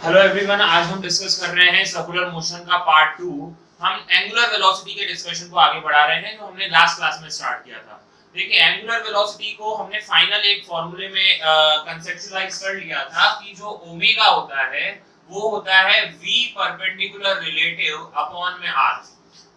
Hello everyone, आज हम discuss कर रहे हैं सर्कुलर मोशन का पार्ट 2। हम एंगुलर वेलोसिटी के डिस्कशन को आगे बढ़ा रहे हैं जो हमने लास्ट क्लास में स्टार्ट किया था। देखिए, एंगुलर वेलोसिटी को हमने फाइनल एक फॉर्मूले में कंसेप्चुअलाइज कर लिया था कि जो ओमेगा होता है वो होता है v परपेंडिकुलर रिलेटिव अपॉन में r।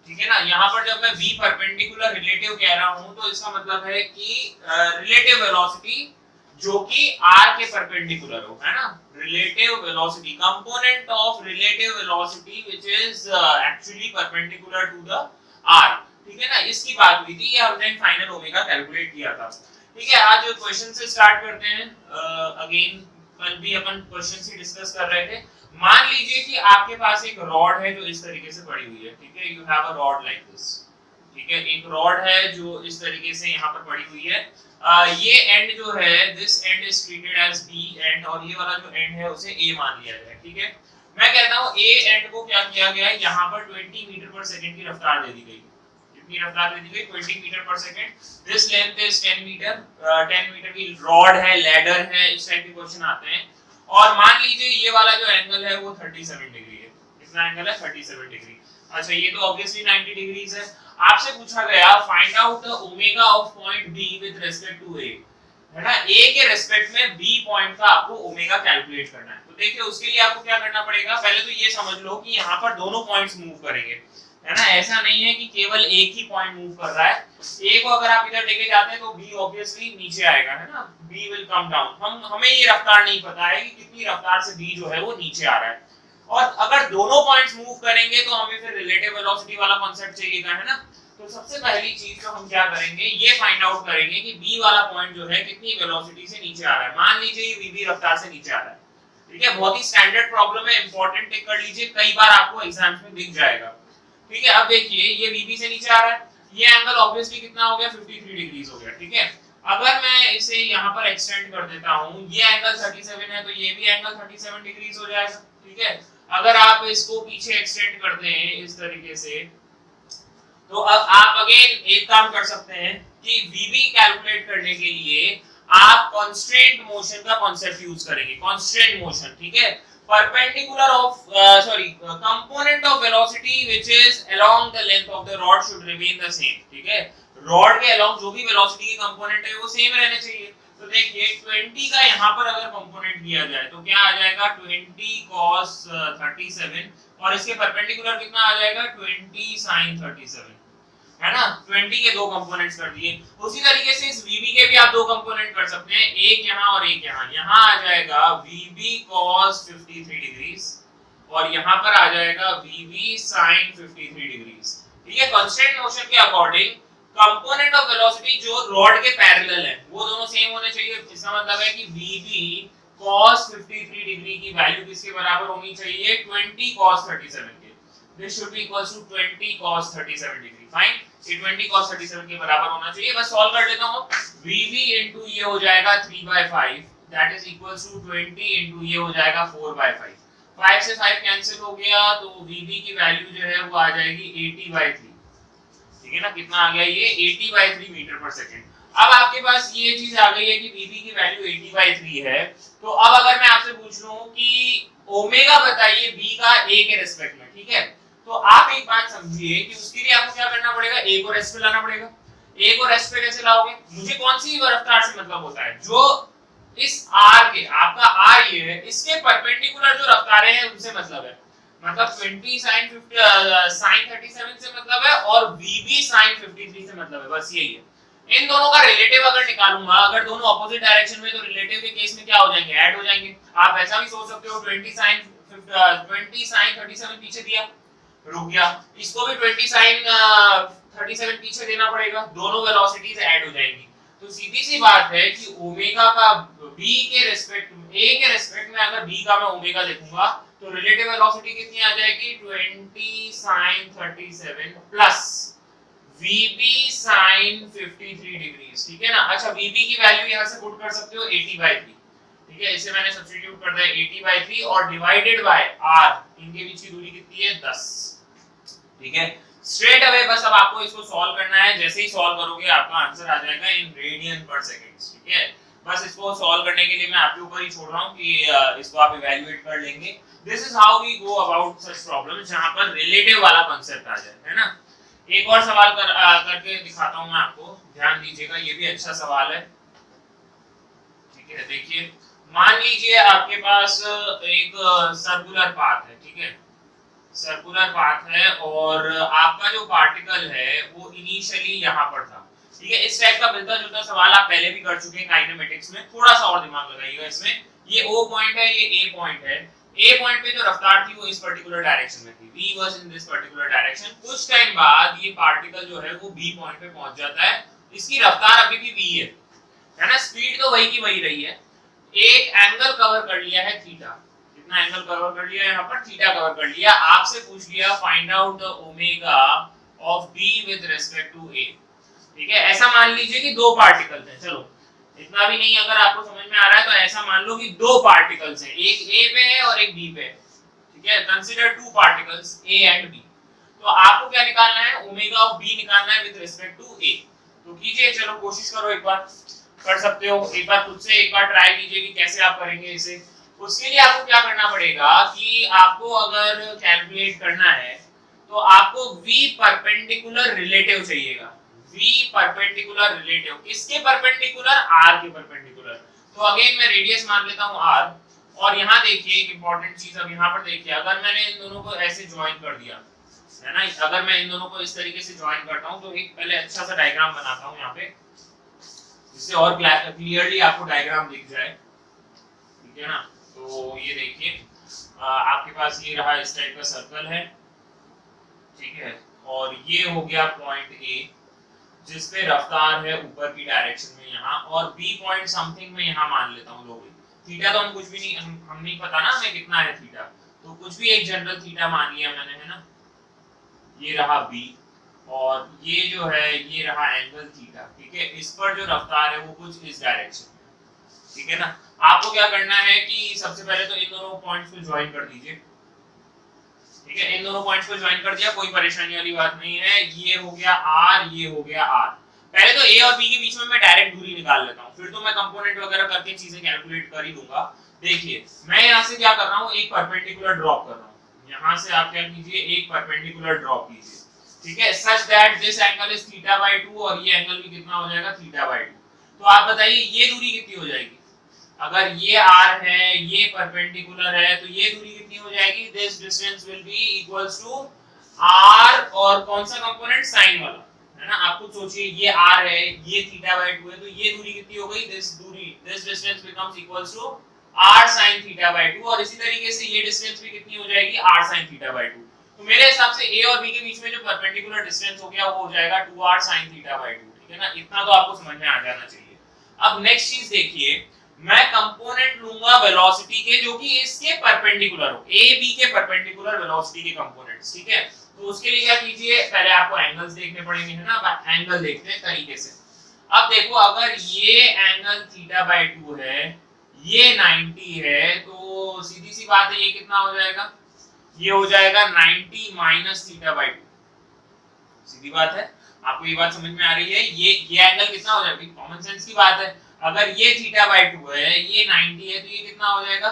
ठीक है ना। यहाँ पर जब मैं v परपेंडिकुलर रिलेटिव कह रहा हूँ तो इसका मतलब है कि रिलेटिव वेलोसिटी जो कि r के परपेंडिकुलर हो, है ना। Relative velocity, component of relative velocity which is actually perpendicular to the r। ठीक है ना, इसकी बात हुई थी। ये हमने फाइनल ओमेगा कैलकुलेट किया था। ठीक है, आज क्वेश्चन से स्टार्ट करते हैं। अगेन कल भी अपन क्वेश्चन से डिस्कस कर रहे थे। मान लीजिए कि आपके पास एक रॉड है जो इस तरीके से पड़ी हुई है। ठीक है, you have a rod like this. ठीक है, एक रॉड है जो इस तरीके से यहाँ पर पड़ी हुई है। ये एंड जो है, this end is treated as B end, और ये वाला जो एंड है उसे ए मान लिया जाए। ठीक है, मैं कहता हूँ ए एंड को क्या किया गया है, यहाँ पर 20 मीटर पर सेकंड की रफ्तार दे दी गई। कितनी रफ्तार दे दी गई? 20 मीटर पर second. This length is 10 metre. 10 metre की रॉड है, लैडर है, इस टाइप के क्वेश्चन आते हैं। और मान लीजिए ये वाला जो एंगल है वो 37 डिग्री है। कितना एंगल है? 37 डिग्री। अच्छा, ये तो ऑब्वियसली 90 डिग्रीज है। आपसे पूछा गया find out the omega of point B with respect to A, है ना। ए के रिस्पेक्ट में बी पॉइंट का आपको ओमेगा कैलकुलेट करना है। तो देखिए, उसके लिए आपको क्या करना पड़ेगा, पहले तो ये समझ लो कि यहाँ पर दोनों पॉइंट्स मूव करेंगे, है ना। ऐसा नहीं है कि केवल एक ही पॉइंट मूव कर रहा है। ए को अगर आप इधर लेके जाते हैं तो बी ऑब्वियसली नीचे आएगा, है ना। B will come down. हमें ये रफ्तार नहीं पता है कि कितनी रफ्तार से बी जो है वो नीचे आ रहा है। और अगर दोनों पॉइंट्स मूव करेंगे तो हमें फिर रिलेटिव वेलोसिटी वाला कांसेप्ट चाहिएगा, है ना। तो सबसे पहली चीज जो हम क्या करेंगे, ये फाइंड आउट करेंगे कि b वाला पॉइंट जो है कितनी वेलोसिटी से नीचे आ रहा है। मान लीजिए ये vb रफ्तार से नीचे आ रहा है। ठीक है, बहुत ही स्टैंडर्ड प्रॉब्लम है, इंपॉर्टेंट टिक कर लीजिए, कई बार आपको एग्जाम्स में दिख जाएगा। ठीक है, अब देखिए ये vb से नीचे आ रहा है। ये एंगल ऑब्वियसली कितना हो गया? 53 डिग्रीज हो गया। ठीक है, अगर मैं इसे यहाँ पर एक्सटेंड कर देता हूँ, ये एंगल 37 है तो ये भी एंगल 37 डिग्रीज हो जाएगा। ठीक है, अगर आप इसको पीछे एक्सटेंड कर दें इस तरीके से, तो अब आप अगेन एक काम कर सकते हैं कि vb कैलकुलेट करने के लिए आप कांस्टेंट मोशन का कांसेप्ट यूज करेंगे। कांस्टेंट मोशन, ठीक है, perpendicular of component of velocity which is along the length of the rod should remain the same. ठीक है, रॉड के अलोंग जो भी वेलोसिटी के कंपोनेंट है वो सेम रहने चाहिए। तो देखिए 20 का यहाँ पर अगर कंपोनेंट दिया जाए तो क्या आ जाएगा? 20 cos 37, और इसके परपेंडिकुलर कितना आ जाएगा? 20 sin 37, है ना। 20 के दो कंपोनेंट्स कर दिए। उसी तरीके से इस vb के भी आप दो कंपोनेंट कर सकते हैं, एक यहाँ और एक यहाँ। यहाँ आ जाएगा vb cos 53 डिग्रीज और यहाँ पर आ जाएगा vb sin 53 डिग्रीज। ठीक है, कांस्टेंट मोशन के अकॉर्डिंग कंपोनेंट ऑफ वेलोसिटी जो रॉड के पैरेलल है वो दोनों सेम होने चाहिए। इसका मतलब है कि vb cos 53 डिग्री की वैल्यू किसके बराबर होनी चाहिए? 20 cos 37 के। This should be equals to 20 cos 37 degree. Fine, ये 20 cos 37 के बराबर होना चाहिए। बस सॉल्व कर लेता हूं। vb इनटू ये हो जाएगा 3/5, that is equals to 20 into ये हो जाएगा 4/5। 5 से 5 कैंसिल हो गया तो vb की वैल्यू जो है वो आ जाएगी 80/3। ठीक है ना, कितना आ गया ये? 80/3 मीटर पर सेकंड। अब आपके पास ये चीज आ गई है कि vb की वैल्यू 80/3 है। तो अब अगर मैं आपसे पूछ लूं कि ओमेगा बताइए b का a के रिस्पेक्ट में, ठीक है, तो आप एक बात समझिए कि उसके लिए आपको क्या करना पड़ेगा? a को रेस्ट पे लाना पड़ेगा। a को रेस्ट पे कैसे लाओगे? मुझे कौन सी रफ्तार से मतलब होता है? जो इस r के, आपका r ये है, इसके परपेंडिकुलर जो रफ्तारें हैं उनसे मतलब है। मतलब 20 sin 37 से मतलब है और vb sin 53 से मतलब है। बस यही है। इन दोनों का रिलेटिव अगर निकालूंगा, अगर दोनों ऑपोजिट डायरेक्शन में, तो रिलेटिव के केस में क्या हो जाएंगे? ऐड हो जाएंगे। आप ऐसा भी सोच सकते हो 20 sin 37 पीछे दिया, रुक गया, इसको भी 20 sin 37 पीछे देना पड़ेगा, दोनों वेलोसिटीज ऐड हो जाएंगी। तो सीधी सी बात है कि ओमेगा का b के रिस्पेक्ट में, a के रिस्पेक्ट में अगर b का मैं ओमेगा लिखूंगा तो रिलेटिव वेलोसिटी कितनी आ जाएगी? 20 sin 37 plus vb sin 53 degrees. ठीक है ना। अच्छा, vb की वैल्यू यहां से पुट कर सकते हो 80/3। ठीक है, इसे मैंने सब्स्टिट्यूट कर दिया 80/3 और डिवाइडेड बाय r। इनके बीच की दूरी कितनी है? 10। ठीक है, स्ट्रेट अवे बस अब आपको इसको सॉल्व करना है। जैसे ही सॉल्व करोगे आपका आंसर आ जाएगा इन रेडियन पर सेकंड। ठीक है, बस इस इसको सॉल्व करने के लिए मैं आपके ऊपर ही छोड़ रहा हूँ कि इसको आप इवैल्यूएट कर लेंगे। This is how we go about such problems जहां पर रिलेटिव वाला कांसेप्ट आ जाए, है ना। एक और सवाल करके दिखाता हूं मैं आपको, ध्यान दीजिएगा, ये भी अच्छा सवाल है। ठीक है, देखिए मान लीजिए आपके पास एक सर्कुलर पाथ है, ठीक है, सर्कुलर पाथ है और आपका जो पार्टिकल है वो इनिशियली यहाँ पर था, ठीक है। इस टाइप का मिलता जुलता सवाल आप पहले भी कर चुके हैं काइनेमेटिक्स में, थोड़ा सा और दिमाग लगाइएगा इसमें। ये O पॉइंट है, ये A पॉइंट है। A पॉइंट पे जो रफ्तार थी वो इस पर्टिकुलर डायरेक्शन में थी, V was in this particular direction. कुछ टाइम बाद ये पार्टिकल जो है वो B पॉइंट पे पहुंच जाता है, इसकी रफ्तार अभी भी V है ना, स्पीड तो वही की वही रही है। एक एंगल कवर कर लिया है थीटा, कितना एंगल कवर कर लिया है यहाँ पर, थीटा कवर कर लिया। आपसे पूछ लिया find out the omega of B with respect to A, ठीक है। ऐसा मान लीजिए कि दो पार्टिकल्स हैं, चलो इतना भी नहीं, अगर आपको समझ में आ रहा है तो ऐसा मान लो कि दो पार्टिकल्स हैं, एक A पे है और एक B पे है, ठीक है। Consider two particles A and B। तो आपको क्या निकालना है, ओमेगा ऑफ B निकालना है विद रिस्पेक्ट टू A। तो कीजिए, चलो कोशिश करो, एक बार कर सकते हो, एक बार खुद से एक बार ट्राई कीजिए कि कैसे आप करेंगे इसे। उसके लिए आपको क्या करना पड़ेगा कि आपको अगर कैलकुलेट करना है तो आपको V परपेंडिकुलर रिलेटिव चाहिएगा। V परपेंडिकुलर रिलेटिव किसके परपेंडिकुलर, R के परपेंडिकुलर। तो अगेन मैं रेडियस मान लेता हूं R, और यहाँ देखिए एक इंपॉर्टेंट चीज, अब यहाँ पर देखिए अगर मैंने इन दोनों को ऐसे ज्वाइन कर दिया है ना, अगर मैं इन दोनों को इस तरीके से ज्वाइन करता हूँ, तो एक पहले अच्छा सा डायग्राम बनाता हूँ यहाँ पे, जिससे और क्लियरली आपको डायग्राम दिख जाए, ठीक है ना। तो ये देखिए आपके पास ये रहा, इस टाइप का सर्कल है, ठीक है, और ये हो गया पॉइंट A जिस पे रफ्तार है ऊपर की डायरेक्शन में यहाँ, और B पॉइंट समथिंग में यहाँ मान लेता हूँ लोग थीटा, तो हम कुछ भी नहीं, हम नहीं पता ना हमें कितना है थीटा, तो कुछ भी एक जनरल थीटा मान लिया मैंने, है ना। ये रहा B और ये जो है ये रहा एंगल थीटा, ठीक है। इस पर जो रफ्तार है वो कुछ इस डायरेक्शन में, ठीक है ना। आपको क्या करना है कि सबसे पहले तो इन दोनों पॉइंट्स को ज्वाइन कर दीजिए, ठीक है। इन दोनों पॉइंट्स को ज्वाइन कर दिया, कोई परेशानी वाली बात नहीं है। ये हो गया R, ये हो गया R। पहले तो A और B के बीच में मैं डायरेक्ट दूरी निकाल लेता हूं, फिर तो मैं कंपोनेंट वगैरह करके चीजें कैलकुलेट कर ही दूंगा। देखिए मैं यहां से क्या कर रहा हूं, एक परपेंडिकुलर ड्रॉप कर रहा हूं। यहां से आप क्या कीजिए, एक परपेंडिकुलर ड्रॉप कीजिए, ठीक है, such that this angle is θ/2 और ये एंगल भी कितना हो जाएगा, θ/2। तो आप बताइए ये दूरी कितनी हो जाएगी, अगर ये R है, ये परपेंडिकुलर है, तो ये दूरी कितनी हो जाएगी, this distance will be equals to R, और कौन सा कंपोनेंट, साइन वाला, है ना। आप खुद सोचिए, ये R है, ये θ/2 है, तो ये दूरी कितनी हो गई, this distance becomes equals to R sin θ/2, और इसी तरीके से ये डिस्टेंस भी कितनी हो जाएगी, R sin θ/2। तो मेरे हिसाब से A और B के बीच में जो परपेंडिकुलर डिस्टेंस हो गया वो हो जाएगा 2R sin θ/2, ठीक है ना। इतना तो आपको समझ में आ जाना चाहिए। अब नेक्स्ट चीज देखिए, मैं कंपोनेंट लूंगा वेलोसिटी के जो कि इसके परपेंडिकुलर हो, A B के परपेंडिकुलर वेलोसिटी के कंपोनेंट्स, ठीक है। तो उसके लिए क्या कीजिए, पहले आपको एंगल्स देखने पड़ेंगे, है ना। एंगल देखते हैं तरीके से। अब देखो अगर ये एंगल θ/2 है, ये 90 है, तो सीधी सी बात है ये कितना हो जाएगा, ये हो जाएगा 90 माइनस θ/2। सीधी बात है, आपको ये बात समझ में आ रही है। ये एंगल कितना हो जाएगा, कॉमन सेंस की बात है। अगर ये θ/2 है, ये 90 है, तो ये कितना हो जाएगा,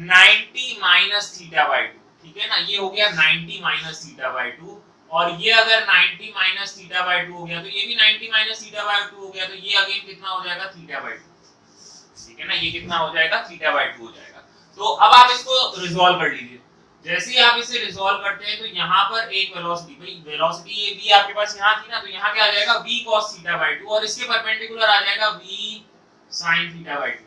90 माइनस θ/2, ठीक है ना। ये हो गया 90 माइनस θ/2, और ये अगर 90 माइनस θ/2 हो गया तो ये भी 90 माइनस θ/2 हो गया, तो ये अगेन कितना हो जाएगा, θ/2, ठीक है ना। ये कितना हो जाएगा, θ/2 हो जाएगा। तो अब आप इसको रिजॉल्व कर लीजिए। जैसे ही आप इसे रिजॉल्व करते हैं तो यहाँ पर एक वेलोसिटी, भाई वेलोसिटी ये v आपके पास यहाँ थी ना, तो यहाँ क्या आ जाएगा, v cos θ/2, और इसके परपेंडिकुलर आ जाएगा v sin θ/2।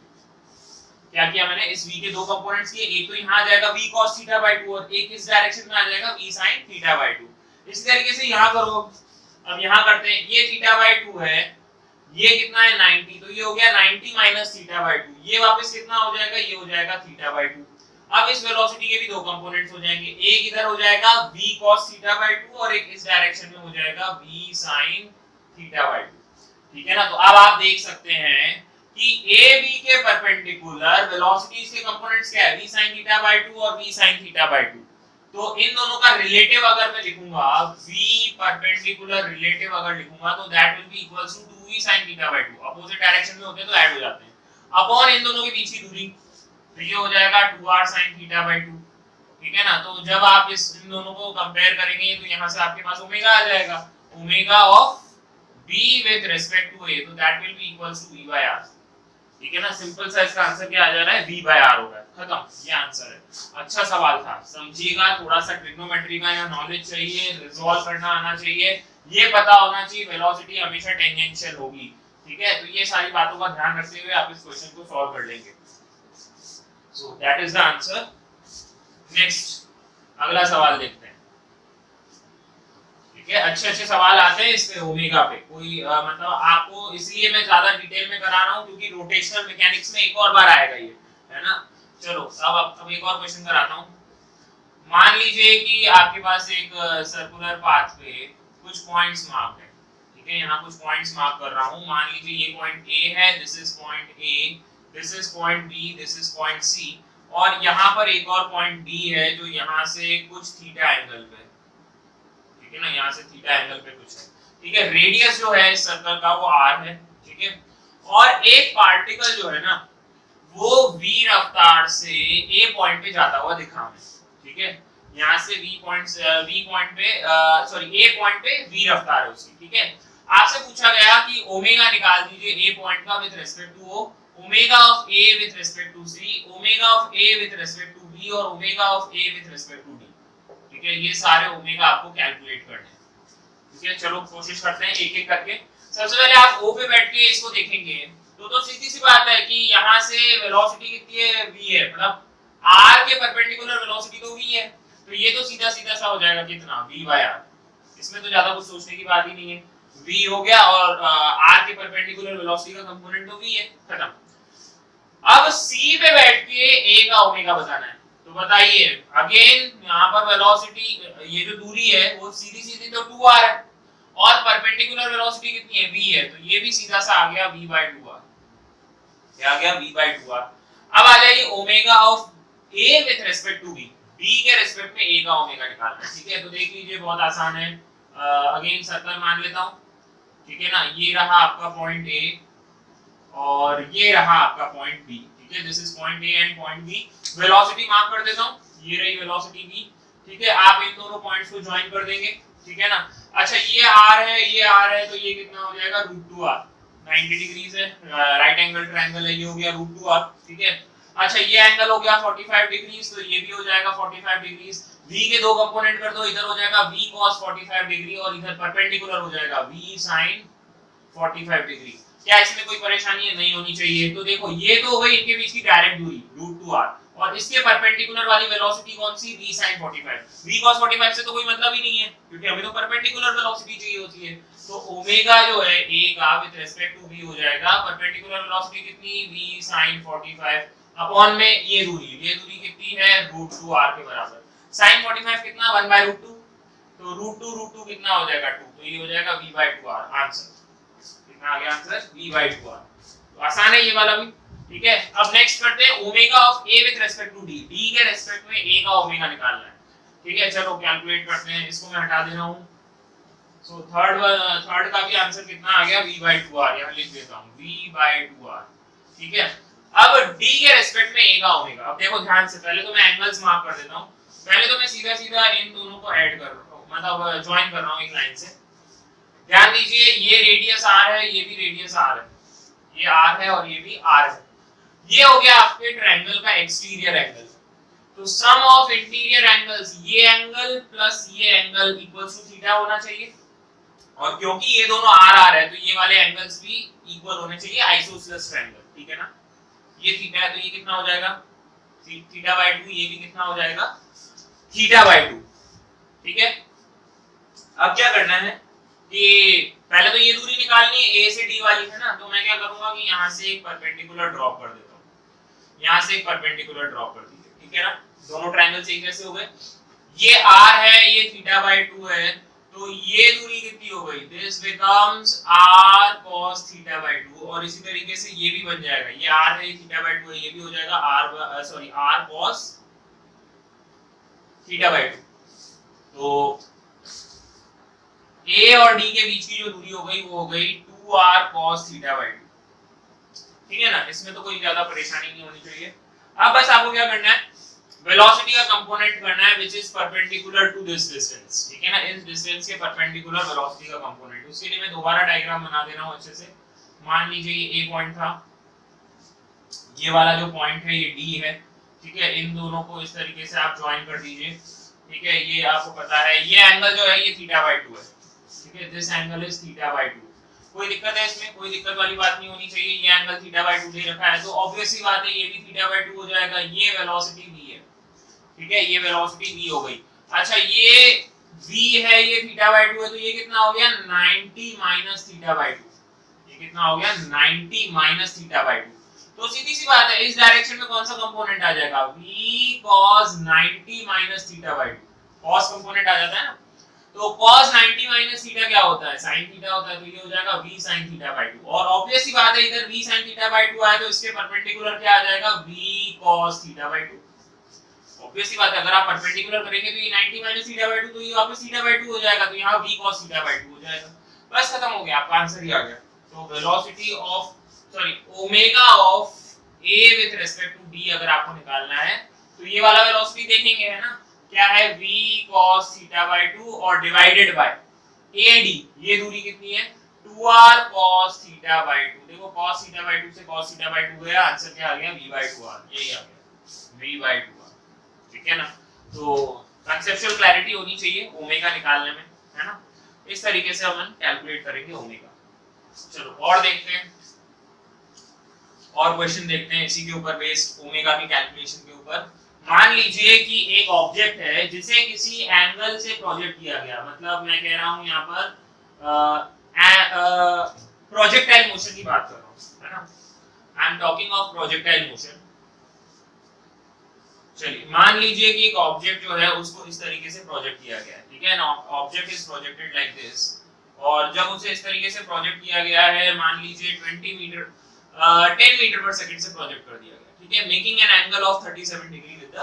क्या किया मैंने, इस v के दो कंपोनेंट्स किए, एक तो यहाँ आ जाएगा v cos θ/2 और एक इस डायरेक्शन में आ जाएगा v sin θ/2। इस तरीके से यहाँ करो। अब यहाँ करते हैं, ये θ/2 है, ये कितना है 90, तो ये हो गया 90 माइनस θ/2, ये वापस कितना हो जाएगा, ये हो जाएगा θ/2। अब इस वेलोसिटी के भी दो कंपोनेंट्स हो जाएंगे, एक इधर हो जाएगा v cos θ/2 और एक इस डायरेक्शन में हो जाएगा v sin θ/2, ठीक है ना। तो अब आप देख सकते हैं कि a b के परपेंडिकुलर वेलोसिटीज के कंपोनेंट्स क्या है, v sin θ/2 और v sin θ/2। तो इन दोनों का रिलेटिव अगर मैं लिखूंगा, v परपेंडिकुलर रिलेटिव अगर लिखूंगा, तो that will be equals to 2v sin θ/2। Opposite direction में होते हैं तो ऐड हो जाते हैं। अपॉन इन दोनों के बीच की दूरी, तो ये हो जाएगा 2r sin थीटा बाय 2, ठीक है ना। तो जब आप इन दोनों को कंपेयर करेंगे तो यहाँ से आपके पास ओमेगा आ जाएगा, omega of b with respect to a, तो that will be equals to v by r, ठीक है ना। सिंपल सा इसका आंसर क्या आ जा रहा है, v बाय r होगा, खत्म, ये आंसर है। अच्छा सवाल था, समझिएगा, थोड़ा सा ट्रिग्नोमेट्री का यहाँ नॉलेज चाहिए, रिजॉल्व करना आना चाहिए, ये पता होना चाहिए वेलोसिटी हमेशा टेंजेंशियल होगी, ठीक है। तो ये सारी बातों का ध्यान रखते हुए आप इस क्वेश्चन को सॉल्व कर लेंगे। So that is the answer. Next अगला सवाल देखते हैं, ठीक है। अच्छे अच्छे सवाल आते हैं इस पे ओमेगा पे, कोई मतलब आपको इसलिए मैं ज्यादा डिटेल में करा रहा हूं क्योंकि रोटेशनल मैकेनिक्स में एक और बार आएगा ये, है ना। चलो अब एक और क्वेश्चन कराता हूं। मान लीजिए कि आपके पास एक सर्कुलर पाथ पे कुछ पॉइंट्स मार्क्ड है, ठीक है। यहाँ कुछ पॉइंट्स मार्क कर रहा हूँ, मान लीजिए ये पॉइंट ए है, this is point A, this is point B, this is point C, और यहाँ पर एक और पॉइंट डी है जो यहाँ से कुछ थीटा एंगल पे, ठीक है ना, यहाँ से थीटा एंगल पे कुछ है, ठीक है। रेडियस जो है इस सर्कल का वो r है, ठीक है। और एक पार्टिकल जो है ना वो v रफ्तार से a पॉइंट पे जाता हुआ दिखा हमें, ठीक है। यहाँ से v पॉइंट पे a पॉइंट पे v रफ्तार है उसकी, ठीक है। आपसे पूछा गया कि ओमेगा निकाल दीजिए a पॉइंट का with respect to o, omega of a with respect to c, omega of a with respect to b और omega of a with respect to d, ठीक है। ये सारे ओमेगा आपको कैलकुलेट करने हैं, ठीक है। चलो कोशिश करते हैं एक एक करके। सबसे पहले आप o पे बैठ के इसको देखेंगे तो सीधी सी बात है कि यहाँ से वेलोसिटी कितनी है, v है, मतलब r के परपेंडिकुलर वेलोसिटी तो v है, तो ये तो सीधा सीधा सा हो जाएगा कितना, v बाय r, इसमें तो ज्यादा कुछ सोचने की बात ही नहीं है, v हो गया, और r के परपेंडिकुलर वेलोसिटी का कंपोनेंट तो v है, खत्म। अब c पे बैठ के a का ओमेगा बताना है, तो बताइए अगेन यहाँ पर वेलोसिटी, ये जो दूरी है वो सीधी सीधी तो 2r है, और परपेंडिकुलर वेलोसिटी कितनी है, v है, तो ये भी सीधा सा आ गया v बाय 2r, क्या आ गया, v बाय 2r। अब आ जाइए omega of a with respect to b, b के रिस्पेक्ट में a का ओमेगा निकालना है, ठीक है। तो देख लीजिए बहुत आसान है, अगेन सर्कल मान लेता हूं, ठीक है ना। ये रहा आपका पॉइंट a और ये रहा आपका पॉइंट b, ठीक है। This is point a and point b, velocity mark कर देता हूं, ये रही वेलोसिटी v, ठीक है। आप इन दोनों पॉइंट्स को ज्वाइन कर देंगे, ठीक है ना। अच्छा ये r है, ये r है, तो ये कितना हो जाएगा, √2r, 90 डिग्रीज है, राइट एंगल ट्रायंगल है, ये हो गया √2r, ठीक है। अच्छा ये एंगल हो गया 45 डिग्रीज, तो ये भी हो जाएगा 45 डिग्रीज, v के दो कंपोनेंट कर दो, इधर हो जाएगा v cos 45 डिग्री और इधर परपेंडिकुलर हो जाएगा v sin 45 डिग्री। क्या इसमें कोई परेशानी है, नहीं होनी चाहिए। तो देखो ये तो हो गई इनके बीच की डायरेक्ट दूरी √2r, और इसके परपेंडिकुलर वाली वेलोसिटी कौन सी, v sin 45, v cos 45 से तो कोई मतलब ही नहीं है क्योंकि हमें तो परपेंडिकुलर वेलोसिटी चाहिए होती है। तो ओमेगा जो है a का विद रिस्पेक्ट टू v हो जाएगा, परपेंडिकुलर वेलोसिटी कितनी, v sin 45 अपॉन में ये दूरी कितनी है, √2r के बराबर, sin 45 कितना, 1/√2, तो √2 कितना हो जाएगा 2, तो ये हो जाएगा v बाय 2r, आंसर कितना आ गया, आंसर v बाय 2r। तो आसान है ये वाला भी, ठीक है। अब नेक्स्ट करते हैं omega of a with respect to d, d के रिस्पेक्ट में a का ओमेगा निकालना है, ठीक है। चलो कैलकुलेट करते हैं, इसको मैं हटा दे रहा हूं। सो थर्ड का भी आंसर कितना आ गया, v बाय 2r, यहां लिख देता हूं v बाय 2r, ठीक है। अब d के रिस्पेक्ट में a का ओमेगा, अब देखो ध्यान से, पहले तो मैं एंगल्स मार्क कर देता हूं, पहले तो मैं सीधा सीधा इन दोनों को ऐड कर रहा हूं, मतलब ज्वाइन कर रहा हूं एक लाइन से। ध्यान दीजिए ये रेडियस r है, ये भी रेडियस r है, ये r है और ये भी r है, ये हो गया आपके ट्रायंगल का एक्सटीरियर एंगल। तो सम ऑफ इंटीरियर एंगल्स, ये एंगल प्लस ये एंगल इक्वल्स टू थीटा होना चाहिए, और क्योंकि ये दोनों r r है तो ये वाले एंगल्स भी इक्वल होने चाहिए, आइसोसेलेस ट्रायंगल, ठीक है ना। ये थीटा है तो ये कितना हो जाएगा, थीटा बाय 2, ये भी कितना हो जाएगा, थीटा बाय 2, ठीक है। अब क्या करना है कि पहले तो ये दूरी निकालनी है, a से d वाली है ना, तो मैं क्या करूंगा कि यहाँ से एक परपेंडिकुलर ड्रॉप कर देता हूँ, यहाँ से एक परपेंडिकुलर ड्रॉप कर दीजिए, ठीक है ना। दोनों ट्रायंगल्स एक जैसे हो गए, ये r है, ये थीटा बाय 2 है, तो ये दूरी कितनी हो गई, this becomes r cos theta by 2, और इसी तरीके से ये भी बन जाएगा, ये r है, ये थीटा बाय 2 है, ये भी हो जाएगा r cos थीटा बाय 2। तो a और d के बीच की जो दूरी हो गई वो हो गई 2r cos थीटा बाय 2, ठीक है ना, इसमें तो कोई ज्यादा परेशानी नहीं होनी चाहिए। अब बस आपको क्या करना है, वेलोसिटी का कंपोनेंट करना है which is perpendicular to this distance, ठीक है ना, इस डिस्टेंस के परपेंडिकुलर वेलोसिटी का कंपोनेंट। उसके लिए मैं दोबारा डायग्राम बना दे रहा हूं अच्छे से। मान लीजिए ये ए पॉइंट था, ये वाला जो पॉइंट है ये डी है, ठीक है, इन दोनों को इस तरीके से आप ज्वाइन कर दीजिए, ठीक है। ये आपको पता है ये एंगल जो है ये θ/2 है, ठीक है, दिस एंगल इज θ/2। कोई दिक्कत है इसमें, कोई दिक्कत वाली बात नहीं होनी चाहिए। ये एंगल θ/2 दे रखा है तो ऑब्वियस सी बात है ये भी θ/2 हो जाएगा। ये वेलोसिटी v है, ठीक है, ये वेलोसिटी v हो गई। अच्छा ये v है, ये θ/2 है, तो ये कितना हो गया 90 θ/2। ये कितना हो गया 90 θ/2। तो सीधी सी बात है इस डायरेक्शन में कौन सा कंपोनेंट आ जाएगा, v cos 90 θ/2। cos कंपोनेंट आ जाता है ना, तो cos 90 θ क्या होता है, sin θ होता है, तो ये हो जाएगा v sin θ/2। और ऑब्वियस सी बात है इधर v sin θ/2 आया तो इसके परपेंडिकुलर क्या आ जाएगा, v cos θ/2। ऑब्वियस सी बात है, अगर आप परपेंडिकुलर करेंगे तो ये 90 θ/2 तो ये वापस θ/2 हो जाएगा, तो यहाँ v cos θ/2 हो जाएगा। बस खत्म हो गया, आपका आंसर ही आ गया। तो velocity of omega of a with respect to d अगर आपको निकालना है तो ये वाला वेलोसिटी देखेंगे, है ना, क्या है v cos θ/2 और डिवाइडेड बाय AD, ये दूरी कितनी है 2r cos θ/2। देखो cos θ/2 से cos θ/2 गया, आंसर क्या आ गया v/2r, यही आ गया v/2r, ठीक है ना। तो कंसेप्चुअल क्लैरिटी होनी चाहिए ओमेगा निकालने में, है ना। इस तरीके से हम कैलकुलेट करेंगे ओमेगा। चलो और देखते हैं, और क्वेश्चन देखते हैं इसी के ऊपर बेस्ड, ओमेगा की कैलकुलेशन के ऊपर। मान लीजिए कि एक ऑब्जेक्ट है जिसे किसी एंगल से प्रोजेक्ट किया गया, मतलब मैं कह रहा हूं यहाँ पर प्रोजेक्टाइल मोशन की बात कर रहा हूं, है ना, I am talking of projectile motion. चलिए मान लीजिए कि एक ऑब्जेक्ट जो है उसको इस तरीके से प्रोजेक्ट किया गया है, ठीक है ना, object is projected like this, और जब उसे इस तरीके से प्रोजेक्ट किया गया है, मान लीजिए 10 मीटर पर सेकंड से प्रोजेक्ट कर दिया गया, ठीक है, making an angle of 37 degree with the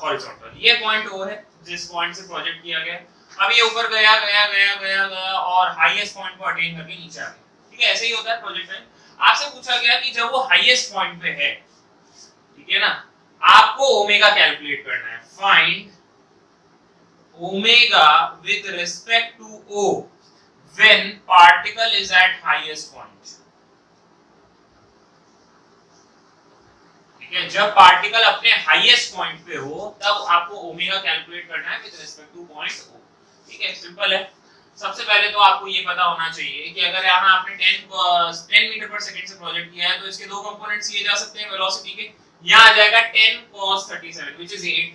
horizontal. ये पॉइंट O है जिस पॉइंट से प्रोजेक्ट किया गया। अब ये ऊपर गया गया गया गया गया और हाईएस्ट पॉइंट को अटेन करके नीचे आ गया, ठीक है, ऐसे ही होता है प्रोजेक्ट में। आपसे पूछा गया कि जब वो हाईएस्ट पॉइंट पे है, ठीक है ना, आपको ओमेगा कैलकुलेट करना है। Find omega with respect to O when particle is at highest point, ठीक है, जब पार्टिकल अपने हाईएस्ट पॉइंट पे हो तब आपको ओमेगा कैलकुलेट करना है with respect two point O, ठीक है, सिंपल है। सबसे पहले तो आपको ये पता होना चाहिए कि अगर यहाँ आपने 10 मीटर पर सेकंड से प्रोजेक्ट किया है तो इसके दो कंपोनेंट्स लिए जा सकते हैं वेलोसिटी के। यहाँ आ जाएगा 10 cos 37 which is 8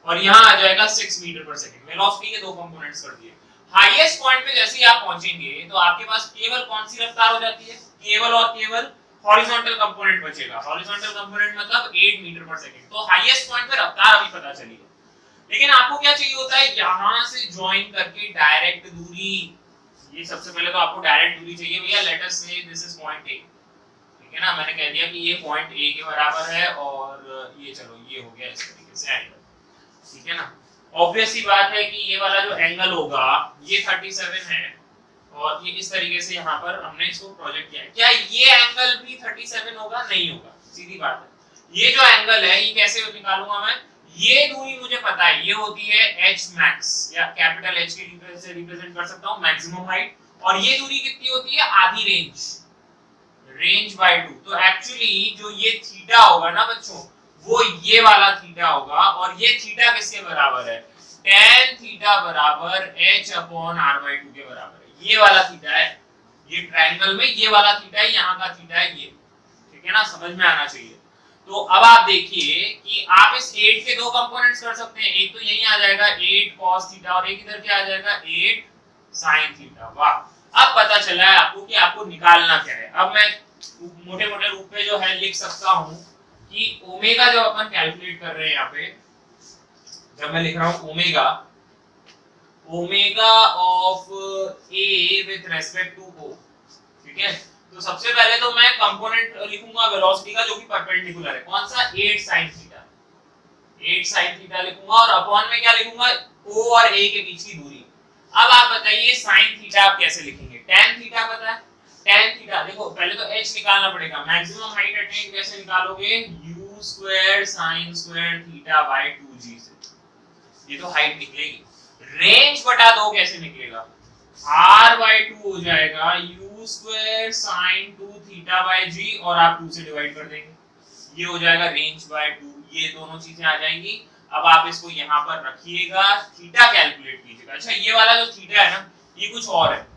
और यहाँ आ जाएगा 6 मीटर पर सेकंड। वेलोसिटी के दो कंपोनेंट्स कर दिए। हाईएस्ट पॉइंट पे जैसे ही आप पहुंचेंगे तो आपके पास केवल कौन सी रफ्तार हो जाती है, केवल और केवल हॉरिजॉन्टल कंपोनेंट बचेगा। हॉरिजॉन्टल कंपोनेंट मतलब 8 मीटर पर सेकंड। तो हाईएस्ट पॉइंट पे रफ्तार अभी पता चली है, लेकिन आपको क्या चाहिए होता है, यहां से ज्वाइन करके डायरेक्ट दूरी। ये सबसे पहले तो आपको डायरेक्ट दूरी चाहिए भैया। लेट अस से दिस इज पॉइंट A, ठीक है ना, मैंने कह दिया कि ये पॉइंट A के बराबर है और ये चलो ये हो गया इस तरीके से एंगल, ठीक है ना। ऑब्वियस सी बात है कि ये वाला जो एंगल होगा ये 37 है और ये इस तरीके से यहाँ पर हमने इसको प्रोजेक्ट किया है। क्या ये एंगल भी 37 होगा? नहीं होगा, सीधी बात है। ये जो एंगल है ये कैसे निकालूंगा मैं, ये दूरी मुझे पता है, ये होती है h max या कैपिटल H के से रिप्रेजेंट कर सकता हूं मैक्सिमम हाइट, और ये दूरी कितनी होती है, आधी रेंज बाय 2। तो एक्चुअली जो ये थीटा होगा ना बच्चों, वो ये वाला थीटा होगा, और ये थीटा किसके बराबर है, tan थीटा बराबर h/r/2 के बराबर है। ये वाला थीटा है, ये ट्रायंगल में ये वाला थीटा है, यहाँ का थीटा है ये, ठीक है ना, समझ में आना चाहिए। तो अब आप देखिए कि आप इस 8 के दो कंपोनेंट्स कर सकते हैं। एक तो यही आ जाएगा 8 cos थीटा और एक इधर क्या आ जाएगा 8 sin थीटा। वाह, अब पता चला है आपको कि आपको निकालना क्या है। अब मैं मोटे-मोटे रूप में जो है लिख सकता हूं कि ओमेगा जब अपन कैलकुलेट कर रहे हैं, यहाँ पे जब मैं लिख रहा हूं omega of A with respect to O, ठीक है, तो सबसे पहले तो मैं कंपोनेंट लिखूंगा वेलोसिटी का जो कि परपेंडिकुलर है, कौन सा, 8 sin थीटा। 8 sin थीटा लिखूंगा और अपॉन में क्या लिखूंगा, O और A के बीच की दूरी। अब आप बताइए sin थीटा आप कैसे लिखेंगे, tan थीटा पता है, tan थीटा, देखो पहले तो h निकालना पड़ेगा, मैक्सिमम हाइट अटेन कैसे निकालोगे, u square sin square theta by 2g से, ये तो हाइट निकलेगी। रेंज बटा 2 कैसे निकलेगा, r बाय 2 हो जाएगा u square sin 2 theta by g और आप 2 से डिवाइड कर देंगे, ये हो जाएगा रेंज बाय 2, ये दोनों चीजें आ जाएंगी। अब आप इसको यहाँ पर रखिएगा, थीटा कैलकुलेट कीजिएगा। अच्छा ये वाला जो थीटा है ना, ये कुछ और है,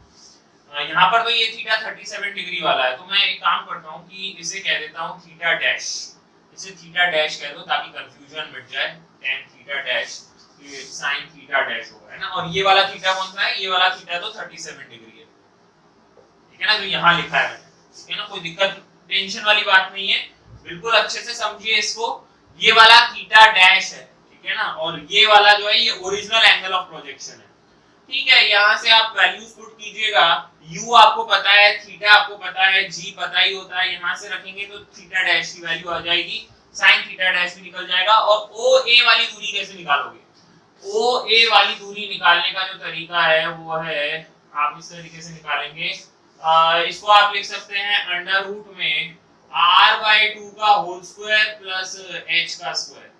यहाँ पर तो ये थीटा 37 डिग्री वाला है, तो मैं एक काम करता हूँ कि इसे कह देता हूँ थीटा डैश, इसे थीटा डैश कह दो ताकि कंफ्यूजन मिट जाए, tan थीटा डैश, ये sin थीटा डैश होगा, है ना। और ये वाला थीटा कौन सा है, ये वाला थीटा तो 37 डिग्री है, ठीक है ना, जो यहाँ लिखा है मैंने, ठीक है ना, कोई दिक्कत टेंशन वाली बात नहीं है, बिल्कुल अच्छे से समझिए इसको। ये वाला थीटा डैश है, ठीक है ना, और ये वाला जो है ये ओरिजिनल एंगल ऑफ प्रोजेक्शन है, ठीक है। यहाँ से आप वैल्यूज पुट कीजिएगा, u आपको पता है, थीटा आपको पता है, g पता ही होता है, यहाँ से रखेंगे तो थीटा डैश की वैल्यू आ जाएगी, sin थीटा डैश भी निकल जाएगा। और OA वाली दूरी कैसे निकालोगे, OA वाली दूरी निकालने का जो तरीका है वो है, आप इस तरीके से निकालेंगे, इसको आप लिख सकते हैं अंडर रूट में r/2 का होल स्क्वायर प्लस h का स्क्वायर,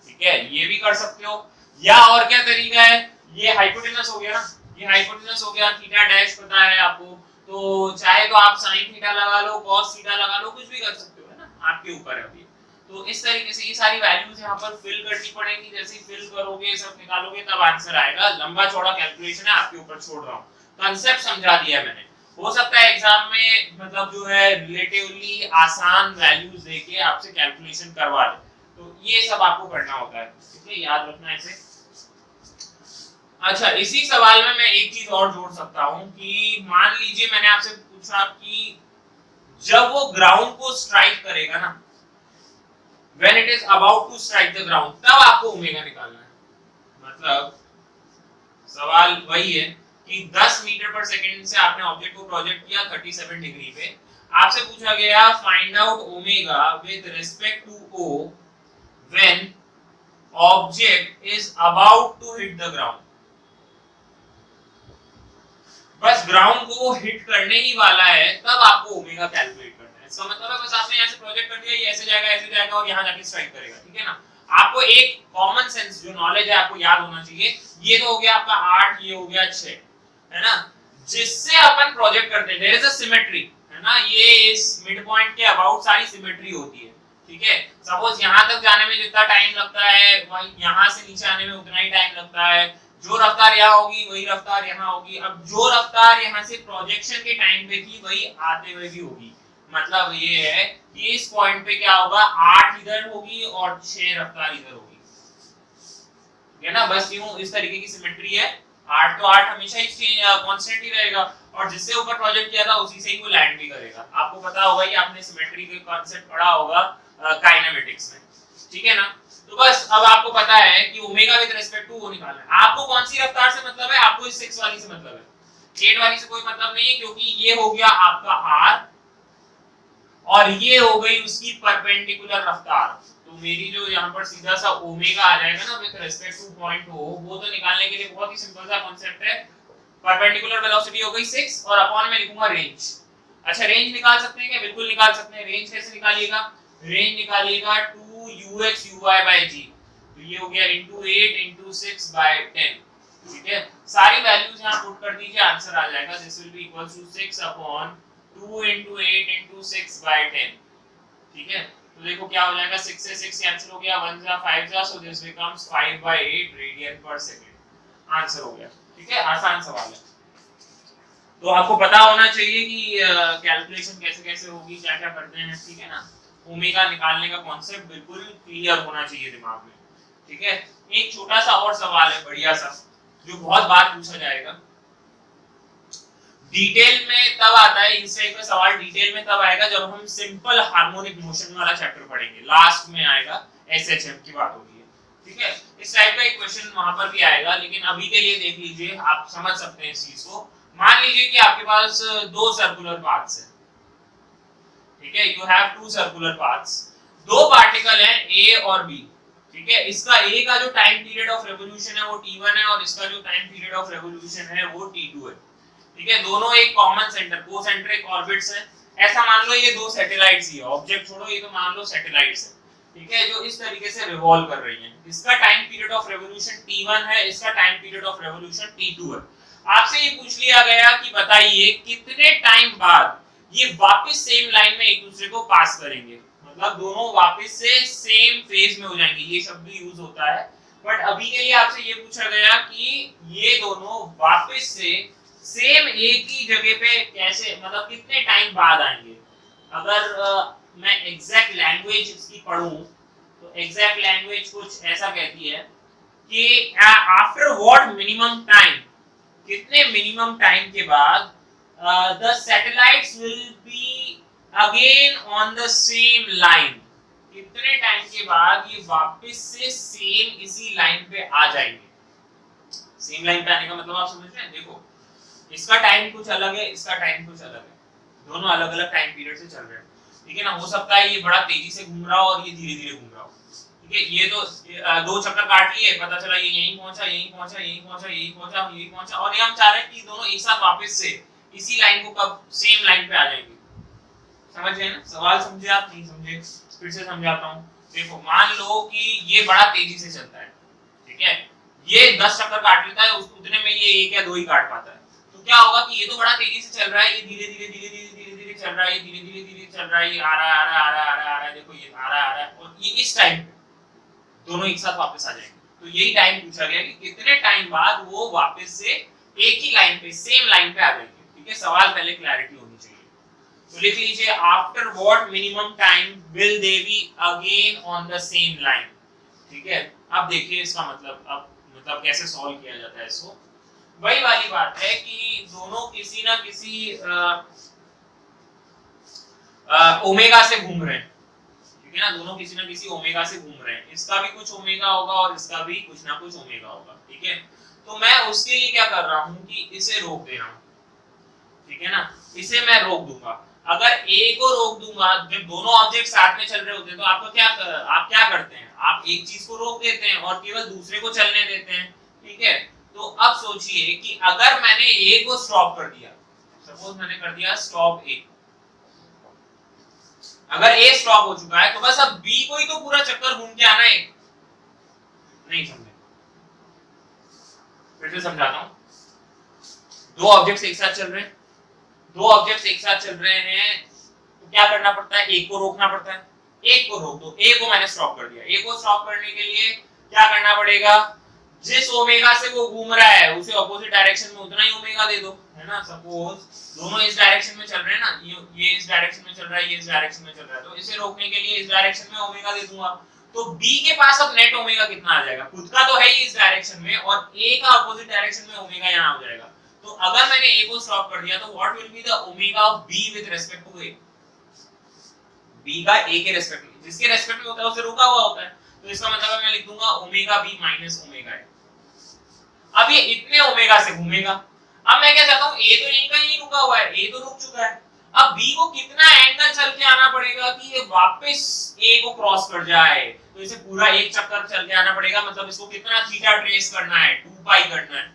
ठीक है, ये भी कर सकते हो। या और क्या तरीका है, ये हाइपोटेनस हो गया ना, ये हाइपोटेनस हो गया, थीटा डैश पता है आपको, तो चाहे तो आप sin थीटा लगा लो, cos थीटा लगा लो, कुछ भी कर सकते हो, है ना, आपके ऊपर है अभी। तो इस तरीके से ये सारी वैल्यूज यहाँ पर फिल करनी पड़ेंगी, जैसे ही फिल करोगे सब निकालोगे तब आंसर आएगा। लंबा चौड़ा कैलकुलेशन है, आपके ऊपर छोड़ रहा हूँ, कांसेप्ट समझा दिया मैंने। हो सकता है एग्जाम में मतलब जो है रिलेटिवली आसान वैल्यूज देके आपसे कैलकुलेशन करवा दे, तो ये सब आपको करना होता है, ठीक है, याद रखना इसे। अच्छा इसी सवाल में मैं एक चीज और जोड़ सकता हूं कि मान लीजिए मैंने आपसे पूछा कि जब वो ग्राउंड को स्ट्राइक करेगा ना, when it is about to strike the ground, तब आपको ओमेगा निकालना है। मतलब सवाल वही है कि 10 मीटर पर सेकंड से आपने ऑब्जेक्ट को प्रोजेक्ट किया 37 डिग्री पे, आपसे पूछा गया find out omega with respect to O when object is about to hit the ground। बस ग्राउंड को हिट करने ही वाला है तब आपको ओमेगा कैलकुलेट करना है। इसका मतलब है बस आपने यहाँ से प्रोजेक्ट कर दिया, ये ऐसे जाएगा और यहाँ जाके स्ट्राइक करेगा, ठीक है ना। आपको एक कॉमन सेंस जो नॉलेज है आपको याद होना चाहिए, ये तो हो गया आपका 8, ये हो गया 6, है ना, जिससे अपन प्रोजेक्ट करते हैं, देयर इज अ सिमेट्री, है ना, ये इस मिड पॉइंट के अबाउट सारी सिमेट्री होती है, ठीक है। सपोज यहाँ तक जाने में जितना टाइम लगता है वही यहाँ से नीचे आने में उतना ही टाइम लगता है, जो रफ्तार यहाँ होगी वही रफ्तार यहाँ होगी। अब जो रफ्तार यहाँ से प्रोजेक्शन के टाइम पे थी वही आते हुए भी होगी। मतलब ये है कि इस पॉइंट पे क्या होगा, 8 इधर होगी और 6 रफ्तार इधर होगी, ठीक है ना। बस यूं इस तरीके की सिमेट्री है, 8 तो 8 हमेशा ही कांस्टेंट ही रहेगा और जिससे ऊपर प्रोजेक्ट किया था उसी से ही वो लैंड भी करेगा। आपको पता होगा कि आपने सिमेट्री के कांसेप्ट पढ़ा होगा काइनेमेटिक्स में, ठीक है ना। तो बस अब आपको पता है कि ओमेगा विद रिस्पेक्ट टू वो निकालना है। आपको कौन सी रफ्तार से मतलब है, आपको इस 6 वाली से मतलब है, 8 वाली से कोई मतलब नहीं है, क्योंकि ये हो गया आपका r और ये हो गई उसकी परपेंडिकुलर रफ्तार। तो मेरी जो यहाँ पर सीधा सा ओमेगा आ जाएगा ना with respect two point O, वो तो निकालने के लिए बहुत ही सिंपल सा कांसेप्ट है, परपेंडिकुलर वेलोसिटी हो गई 6 और अपॉन में लिखूंगा रेंज। अच्छा रेंज निकाल सकते हैं क्या, बिल्कुल निकाल सकते हैं। रेंज कैसे निकालिएगा, range निकालिएगा 2ux uy by g, तो ये हो गया into 8 into 6 by 10, ठीक है। सारी वैल्यूज यहाँ पुट कर दीजिए, आंसर आ जाएगा, this will be equal to 6 upon 2 into 8 into 6 by 10, ठीक है। तो देखो क्या हो जाएगा, 6 से 6 कैंसिल हो गया, 1 जा 5 जा, so this becomes 5 by 8 radian पर सेकंड, आंसर हो गया, ठीक है। आसान सवाल है, तो आपको पता होना चाहिए कि कैलकुलेशन कैसे कैसे होगी, क्या क्या करते हैं, ठीक है ना। ओमेगा निकालने का कॉन्सेप्ट बिल्कुल क्लियर होना चाहिए दिमाग में, ठीक है। एक छोटा सा और सवाल है बढ़िया सा, जो बहुत बार पूछा जाएगा, डिटेल में तब आता है, इस टाइप का सवाल डिटेल में तब आएगा जब हम सिंपल हार्मोनिक मोशन वाला चैप्टर पढ़ेंगे, लास्ट में आएगा, एसएचएम की बात होगी, ठीक है। इस टाइप का एक क्वेश्चन वहां पर भी आएगा, लेकिन अभी के लिए देख लीजिए, आप समझ सकते हैं इस चीज को। मान लीजिए कि आपके पास 2 सर्कुलर पाथ्स हैं, ठीक है, you have 2 circular paths, 2 particle हैं A और B, ठीक है। इसका A का जो टाइम पीरियड ऑफ रेवोल्यूशन है वो t1 है और इसका जो टाइम पीरियड ऑफ रेवोल्यूशन है वो t2 है। ठीक है, दोनों एक कॉमन सेंटर कोसेंट्रिक ऑर्बिट्स है। ऐसा मान लो ये दो सैटेलाइट्स ही है, ऑब्जेक्ट छोड़ो, ये तो मान लो सैटेलाइट्स है, ठीक है, जो इस तरीके से रिवॉल्व कर रही हैं। इसका time period of revolution t1 है, इसका time period of revolution t2 है। आपसे ये पूछ लिया गया कि बताइए कितने टाइम बाद ये वापस सेम लाइन में एक दूसरे को पास करेंगे, मतलब दोनों वापस से सेम फेज में हो जाएंगे, ये शब्द यूज होता है। बट अभी के लिए आपसे ये पूछा गया कि ये दोनों वापस से सेम एक ही जगह पे कैसे, मतलब कितने टाइम बाद आएंगे। अगर मैं एग्जैक्ट लैंग्वेज इसकी पढ़ूं तो एग्जैक्ट लैंग्वेज कुछ ऐसा कहती है कि आफ्टर व्हाट मिनिमम टाइम, कितने मिनिमम टाइम के बाद the satellites will be again on the same line, कितने टाइम के बाद ये वापस से सेम इसी लाइन पे आ जाएंगे। सेम लाइन पे आने का मतलब आप समझ रहे हैं, देखो इसका टाइम कुछ अलग है, इसका टाइम कुछ अलग है, दोनों अलग अलग टाइम पीरियड से चल रहे हैं, ठीक है ना। हो सकता है ये बड़ा तेजी से घूम रहा हो और ये धीरे धीरे घूम रहा हो, ठीक है। ये तो दो चक्कर काट लिए, पता चला ये यहीं पहुंचा, यहीं पहुंचा, यहीं पहुंचा, यहीं पहुंचा, यहीं पहुंचा, और ये हम चाह रहे हैं कि दोनों एक साथ वापस से इसी लाइन को कब सेम लाइन पे आ जाएंगे। समझ गए ना, सवाल समझे आप, नहीं समझे फिर से समझाता हूं। देखो मान लो कि ये बड़ा तेजी से चलता है, ठीक है, ये 10 चक्कर काट लेता है, उतने में ये एक या दो ही काट पाता है। तो क्या होगा कि ये तो बड़ा तेजी से चल रहा है, ये धीरे धीरे धीरे धीरे धीरे धीरे चल रहा है, ये धीरे धीरे धीरे चल रहा है, ये आ रहा है, आ रहा है, आ रहा है, आ रहा है, आ रहा है, देखो ये आ रहा है, आ रहा है, और ये इस टाइम पे दोनों एक साथ वापस आ जाएंगे। तो यही टाइम पूछा गया कि कितने टाइम बाद वो वापस से एक ही लाइन पे सेम लाइन पे आ जाएंगे, ठीक है। सवाल पहले क्लैरिटी होनी चाहिए। तो लिख लीजिए after what minimum time will they be again on the same line, ठीक है। अब देखिए इसका मतलब, अब मतलब कैसे सॉल्व किया जाता है इसको। वही वाली बात है कि दोनों किसी ना किसी ओमेगा से घूम रहे हैं, ठीक है ना, दोनों किसी ना किसी ओमेगा से घूम रहे हैं, इसका भी कुछ ओमेगा होगा और इसका भी कुछ ना कुछ ओमेगा होगा, ठीक है। तो मैं उसके लिए क्या कर रहा हूं कि इसे रोक दे रहा हूं, ठीक है ना, इसे मैं रोक दूंगा। अगर ए को रोक दूंगा, जब दोनों ऑब्जेक्ट साथ में चल रहे होते हैं तो आप क्या करते हैं, आप एक चीज को रोक देते हैं और केवल दूसरे को चलने देते हैं, ठीक है। तो अब सोचिए कि अगर मैंने ए को स्टॉप कर दिया, सपोज मैंने कर दिया स्टॉप ए, अगर ए स्टॉप हो चुका है तो बस अब बी को ही तो पूरा चक्कर घूम के आना है, नहीं समझे, फिर से समझाता हूं। दो ऑब्जेक्ट्स एक साथ चल रहे हैं, दो ऑब्जेक्ट्स एक साथ चल रहे हैं, तो क्या करना पड़ता है, एक को रोकना पड़ता है। एक को रोक दो, ए को मैंने स्टॉप कर दिया, ए को स्टॉप करने के लिए क्या करना पड़ेगा, जिस ओमेगा से वो घूम रहा है उसे ऑपोजिट डायरेक्शन में उतना ही ओमेगा दे दो, है ना। सपोज दोनों इस डायरेक्शन में चल रहे हैं ना, ये इस डायरेक्शन में चल रहा है, ये इस डायरेक्शन में चल रहा है, तो इसे रोकने के लिए इस डायरेक्शन में ओमेगा दे दूंगा। तो बी के पास अब नेट ओमेगा कितना आ जाएगा, खुद का तो है ही इस डायरेक्शन में, और ए का ऑपोजिट डायरेक्शन में ओमेगा यहां हो जाएगा। तो अगर मैंने ए को स्टॉप कर दिया तो what will be the omega of B with respect to A, B का ए के रिस्पेक्ट में, जिसके रिस्पेक्ट में होता है उसे रुका हुआ होता है, तो इसका मतलब मैं लिख दूंगा omega B minus omega A. अब ये इतने ओमेगा से घूमेगा, अब मैं क्या चाहता हूं, ए तो यहीं का यहीं रुका हुआ है, ए तो रुक चुका है, अब बी को कितना एंगल चल के आना पड़ेगा कि ये वापस ए को क्रॉस कर जाए, तो इसे पूरा एक चक्कर चल के आना पड़ेगा, मतलब इसको कितना थीटा ट्रेस करना है, 2 पाई करना है,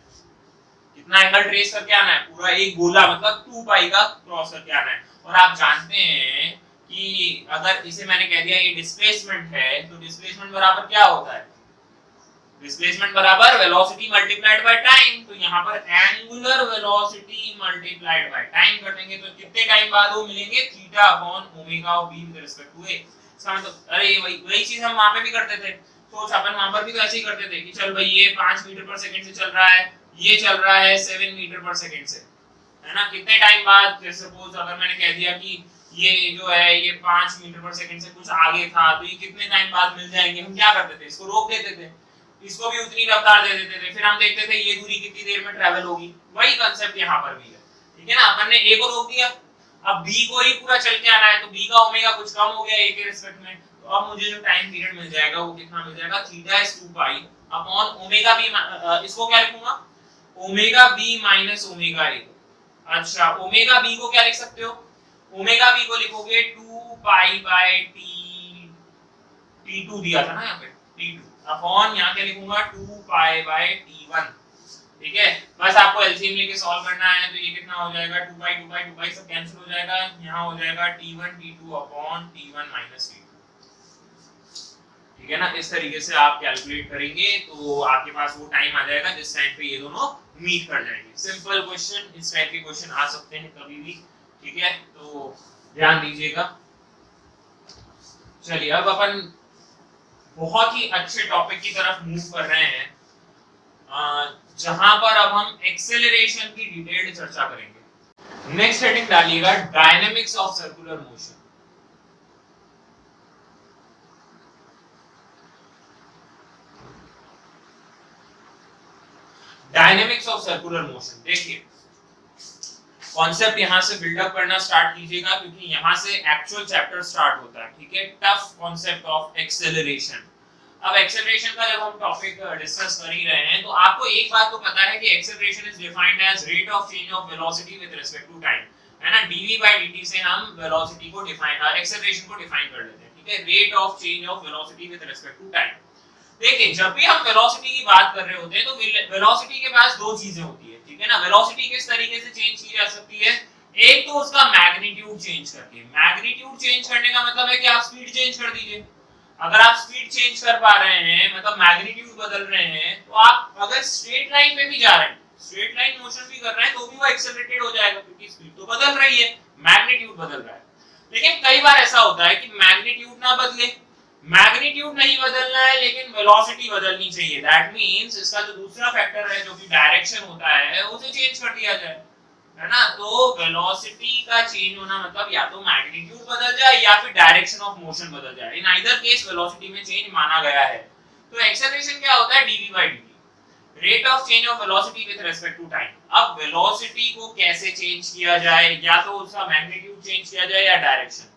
कितना एंगल ट्रेस करके आना है, पूरा एक गोला मतलब 2 पाई का क्रॉस करके आना है। और आप जानते हैं कि अगर इसे मैंने कह दिया ये डिस्प्लेसमेंट है, तो डिस्प्लेसमेंट बराबर क्या होता है, डिस्प्लेसमेंट बराबर वेलोसिटी मल्टीप्लाइड बाय टाइम। तो यहाँ पर angular velocity multiplied by time कर देंगे, तो कितने टाइम बाद वो मिलेंगे, theta upon omega of B with respect to A. इसका मतलब अरे वही चीज हम वहां पे भी करते थे, तो अपन वहां पर भी तो ऐसे ही करते थे कि चल भाई ये 5 मीटर पर सेकंड से चल रहा है, ये चल रहा है 7 मीटर पर सेकंड से, है ना। कितने टाइम बाद, जैसे सपोज अगर मैंने कह दिया कि ये जो है ये 5 मीटर पर सेकंड से कुछ आगे था, तो ये कितने टाइम बाद मिल जाएंगे, हम क्या करते थे, इसको रोक देते थे, इसको भी उतनी रफ्तार दे देते थे, फिर हम देखते थे ये दूरी कितनी देर में ट्रैवल होगी। वही कांसेप्ट यहाँ पर भी है, ठीक है ना। अपन ने ए को रोक दिया, अब बी को ही पूरा चल के आना है, तो बी का ओमेगा कुछ कम हो गया ए के रिस्पेक्ट में, तो अब मुझे जो टाइम पीरियड मिल जाएगा वो कितना मिल जाएगा, theta is 2 pi upon omega B, इसको क्या लिखूंगा, omega B minus omega A. अच्छा ओमेगा बी को क्या लिख सकते हो, ओमेगा बी को लिखोगे 2 पाई बाय टी, t2 दिया था ना यहाँ पे, t2 अपॉन यहाँ क्या लिखूंगा 2 पाई बाय t1, ठीक है, बस आपको एलसीएम लेके सॉल्व करना है। तो ये कितना हो जाएगा, 2 पाई 2 पाई 2 पाई सब कैंसिल हो जाएगा, यहाँ हो जाएगा t1 t2 upon t1 minus t2। ठीक है ना, इस तरीके से आप कैलकुलेट करेंगे तो आपके पास वो टाइम आ जाएगा जिस टाइम पे ये दोनों मीट कर जाएंगे। सिंपल क्वेश्चन, इस टाइप के क्वेश्चन आ सकते हैं कभी भी। ठीक है, तो ध्यान दीजिएगा। चलिए अब अपन बहुत ही अच्छे टॉपिक की तरफ मूव कर रहे हैं, जहां पर अब हम एक्सेलरेशन की डिटेल्ड चर्चा करेंगे। नेक्स्ट हेडिंग डालिएगा dynamics of circular motion. Dynamics of circular motion, देखिए कॉन्सेप्ट यहां से बिल्डअप करना स्टार्ट कीजिएगा क्योंकि यहां से एक्चुअल चैप्टर स्टार्ट होता है। ठीक है, टफ कॉन्सेप्ट ऑफ एक्सेलरेशन। अब एक्सेलरेशन का जब हम टॉपिक डिस्कस कर ही रहे हैं तो आपको एक बात तो पता है कि acceleration is defined as rate of change of velocity with respect to time, है ना। dv/dt से हम वेलोसिटी को डिफाइन, एक्सेलरेशन को डिफाइन कर लेते हैं। ठीक है, rate of change of velocity with respect to time. देखिए जब भी हम वेलोसिटी की बात कर रहे होते हैं तो वेलोसिटी के पास दो चीजें होती है। ठीक है ना, वेलोसिटी किस तरीके से चेंज की जा सकती है, एक तो उसका मैग्नीट्यूड चेंज करके। मैग्नीट्यूड चेंज करने का मतलब है कि आप स्पीड चेंज कर दीजिए। अगर आप स्पीड चेंज कर पा रहे हैं, मतलब मैग्नीट्यूड बदल रहे हैं, तो आप अगर स्ट्रेट लाइन पे भी जा रहे हैं, स्ट्रेट लाइन मोशन भी कर रहे हैं तो भी वो एक्सेलरेटेड हो जाएगा क्योंकि स्पीड तो बदल रही है, मैग्नीट्यूड बदल रहा है। लेकिन कई बार ऐसा होता है कि मैग्नीट्यूड ना बदले, मैग्नीट्यूड नहीं बदलना है लेकिन वेलोसिटी बदलनी चाहिए। दैट मींस इसका जो दूसरा फैक्टर है जो कि डायरेक्शन होता है उसे चेंज कर दिया जाए, है ना। तो वेलोसिटी का चेंज होना मतलब या तो मैग्नीट्यूड बदल जाए या फिर डायरेक्शन ऑफ मोशन बदल जाए। इन आइदर केस वेलोसिटी में चेंज माना गया है। तो एक्सेलरेशन क्या होता है, dv/dt, rate of change of velocity with respect to time. अब वेलोसिटी को कैसे चेंज किया जाए, या तो उसका मैग्नीट्यूड चेंज किया जाए या डायरेक्शन।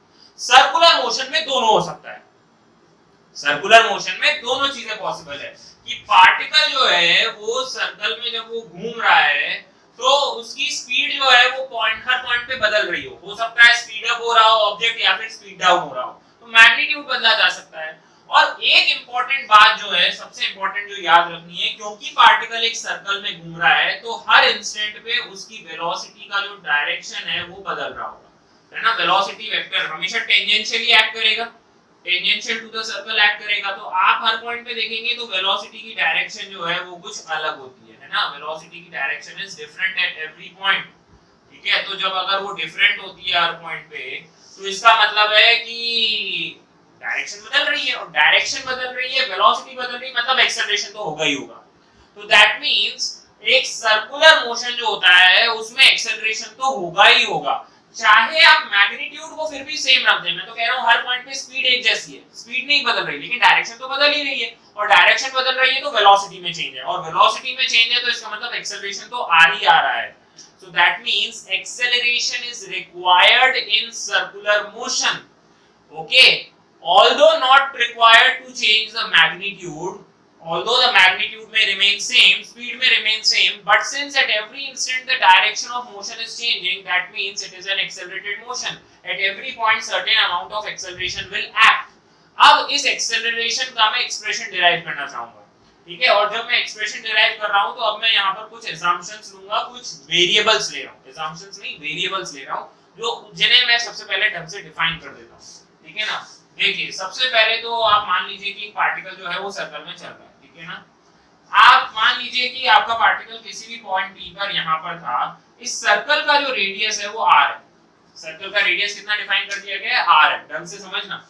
सर्कुलर मोशन में दोनों हो सकता है, सर्कुलर मोशन में दोनों चीजें पॉसिबल है कि पार्टिकल जो है वो सर्कल में जब वो घूम रहा है तो उसकी स्पीड जो है वो हर पॉइंट पे बदल रही हो सकता है स्पीड अप हो रहा हो ऑब्जेक्ट या फिर स्पीड डाउन हो रहा हो, तो मैग्नीट्यूड बदला जा सकता है। और एक इंपॉर्टेंट बात जो है, सबसे इंपॉर्टेंट जो याद रखनी है, क्योंकि पार्टिकल एक सर्कल में घूम रहा है तो हर इंस्टेंट पे उसकी वेलोसिटी का जो डायरेक्शन है वो बदल रहा होगा, है ना। वेलोसिटी वेक्टर हमेशा टेंजेंशियली एक्ट करेगा, tangential to the circle act करेगा। तो आप हर पॉइंट पे देखेंगे तो वेलोसिटी की डायरेक्शन जो है वो कुछ अलग होती है ना। वेलोसिटी की direction is different at every point. ठीक है, तो जब अगर वो डिफरेंट होती है हर पॉइंट पे तो इसका मतलब है कि डायरेक्शन बदल रही है, और डायरेक्शन बदल रही है, वेलोसिटी बदल रही है, मतलब एक्सेलरेशन तो होगा ही होगा। तो दैट मींस एक सर्कुलर मोशन जो होता है उसमें एक्सेलरेशन तो होगा ही होगा, चाहे आप मैग्नीट्यूड को फिर भी सेम रख दें। मैं तो कह रहा हूं हर पॉइंट पे स्पीड एक जैसी है, स्पीड नहीं बदल रही लेकिन डायरेक्शन तो बदल ही रही है, और डायरेक्शन बदल रही है तो वेलोसिटी में चेंज है, और वेलोसिटी में चेंज है तो इसका मतलब एक्सेलरेशन तो आ ही आ रहा है। So that means acceleration is required in circular motion. Okay, although not required to change the magnitude, although the magnitude may remain same, speed may remain same, but since at every instant the direction of motion is changing, that means it is an accelerated motion. At every point certain amount of acceleration will act. अब इस acceleration का मैं expression derive करना चाहूंगा, ठीक है। और जब मैं एक्सप्रेशन डिराइव कर रहा हूं तो अब मैं यहां पर कुछ assumptions लूंगा, कुछ वेरिएबल्स ले रहा हूं, assumptions नहीं वेरिएबल्स ले रहा हूं जो जिन्हें मैं सबसे पहले ढंग से डिफाइन कर देता हूं। ठीक है ना, देखिए सबसे पहले तो आप मान लीजिए कि पार्टिकल जो है वो सर्कल में चल रहा है। ठीक है ना, आप मान लीजिए कि आपका पार्टिकल किसी भी पॉइंट P पर यहां पर था। इस सर्कल का जो रेडियस है वो r है। सर्कल का रेडियस कितना डिफाइन कर दिया गया है, r है, ढंग से समझना।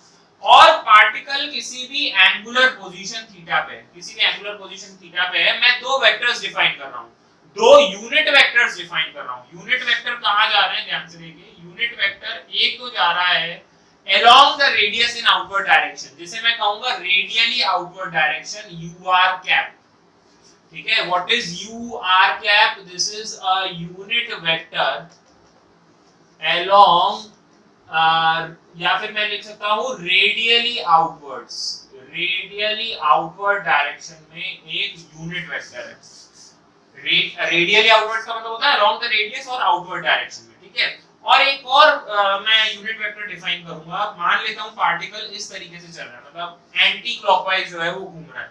और पार्टिकल किसी भी एंगुलर पोजीशन थीटा पे, किसी भी एंगुलर पोजीशन थीटा पे है, मैं दो वेक्टर्स डिफाइन कर रहा हूं, दो यूनिट वेक्टर्स डिफाइन कर रहा हूं। यूनिट वेक्टर कहां जा रहे हैं, ध्यान से देखिए। यूनिट वेक्टर एक तो जा रहा है along the radius in outward direction, जिसे मैं कहूंगा radially outward direction ur cap. ठीक है, what is ur cap, this is a unit vector along या फिर मैं लिख सकता हूं radially outwards, radially outward direction में एक यूनिट वेक्टर है। रेडियली आउटवर्ड्स का मतलब होता है along the radius और आउटवर्ड डायरेक्शन में। ठीक है, और एक और मैं यूनिट वेक्टर डिफाइन करूंगा। मान लेता हूं पार्टिकल इस तरीके से चल रहा है, मतलब एंटी क्लॉकवाइज जो है वो घूम रहा है।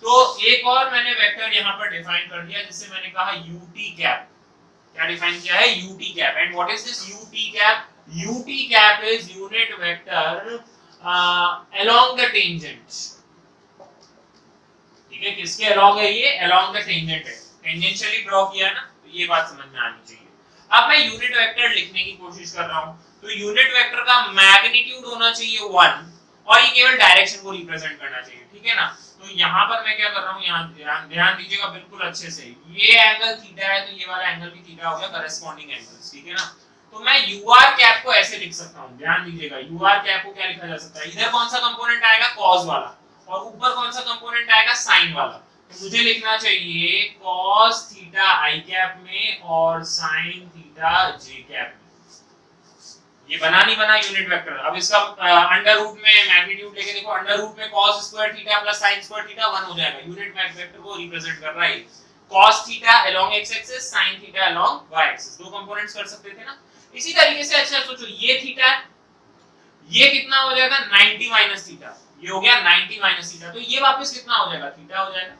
तो एक और मैंने वेक्टर यहाँ पर डिफाइन कर दिया जिससे मैंने कहा यूटी कैप। क्या डिफाइन किया है? UT cap. And what is this UT cap? UT cap is unit vector along the tangent। ठीक है, किसके along है ये? along the tangent है, टेंजेंशियली ड्रॉ किया ना, तो ये बात समझ में आनी चाहिए। अब मैं यूनिट वेक्टर लिखने की कोशिश कर रहा हूं, तो यूनिट वेक्टर का मैग्नीट्यूड होना चाहिए 1 और ये केवल डायरेक्शन को रिप्रेजेंट करना चाहिए। ठीक है ना, तो यहाँ पर मैं क्या कर रहा हूँ, यहाँ ध्यान दीजिएगा बिल्कुल अच्छे से। ये एंगल थीटा है तो ये वाला एंगल भी थीटा हो गया, करेस्पॉन्डिंग एंगल्स। ठीक है ना, तो मैं ur कैप को ऐसे लिख सकता हूँ। ध्यान दीजिएगा, ur कैप को क्या लिखा जा सकता है? इधर कौन सा कंपोनेंट आएगा? cos वाला, और ऊपर कौन सा कंपोनेंट आएगा? sin वाला। तो मुझे लिखना चाहिए cos थीटा i कैप में और sin थीटा j कैप में। ये बना नहीं बना यूनिट वेक्टर? अब इसका अंडर रूट में मैग्नीट्यूड लेके देखो, अंडर रूट में cos square theta plus sin square theta 1 हो जाएगा। यूनिट वेक्टर को रिप्रेजेंट कर रहा है cos theta along x axis, sin theta along y axis. दो कंपोनेंट्स कर सकते थे ना। इसी तरीके से अच्छा सोचो, ये थीटा, ये कितना हो जाएगा? 90 माइनस थीटा, ये हो गया 90 माइनस थीटा, तो ये वापस कितना हो जाएगा? थीटा हो जाएगा,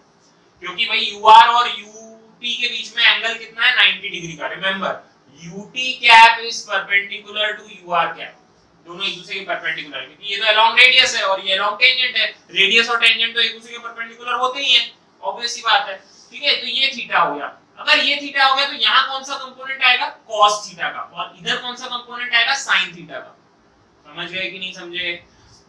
क्योंकि भाई ur और ut के बीच में एंगल कितना है? 90 डिग्री का। Remember, ut cap is perpendicular to ur cap, दोनों एक दूसरे के परपेंडिकुलर है, क्योंकि ये तो अलोंग रेडियस है और ये अलोंग टेंजेंट है। रेडियस और टेंजेंट तो एक दूसरे के परपेंडिकुलर होते ही हैं, ऑब्वियस सी बात है। ठीक है, तो ये थीटा हो गया। अगर ये थीटा हो गया तो यहाँ कौन सा कंपोनेंट आएगा? cos थीटा का, और इधर कौन सा कंपोनेंट आएगा? sin थीटा का। समझ गए कि नहीं समझे?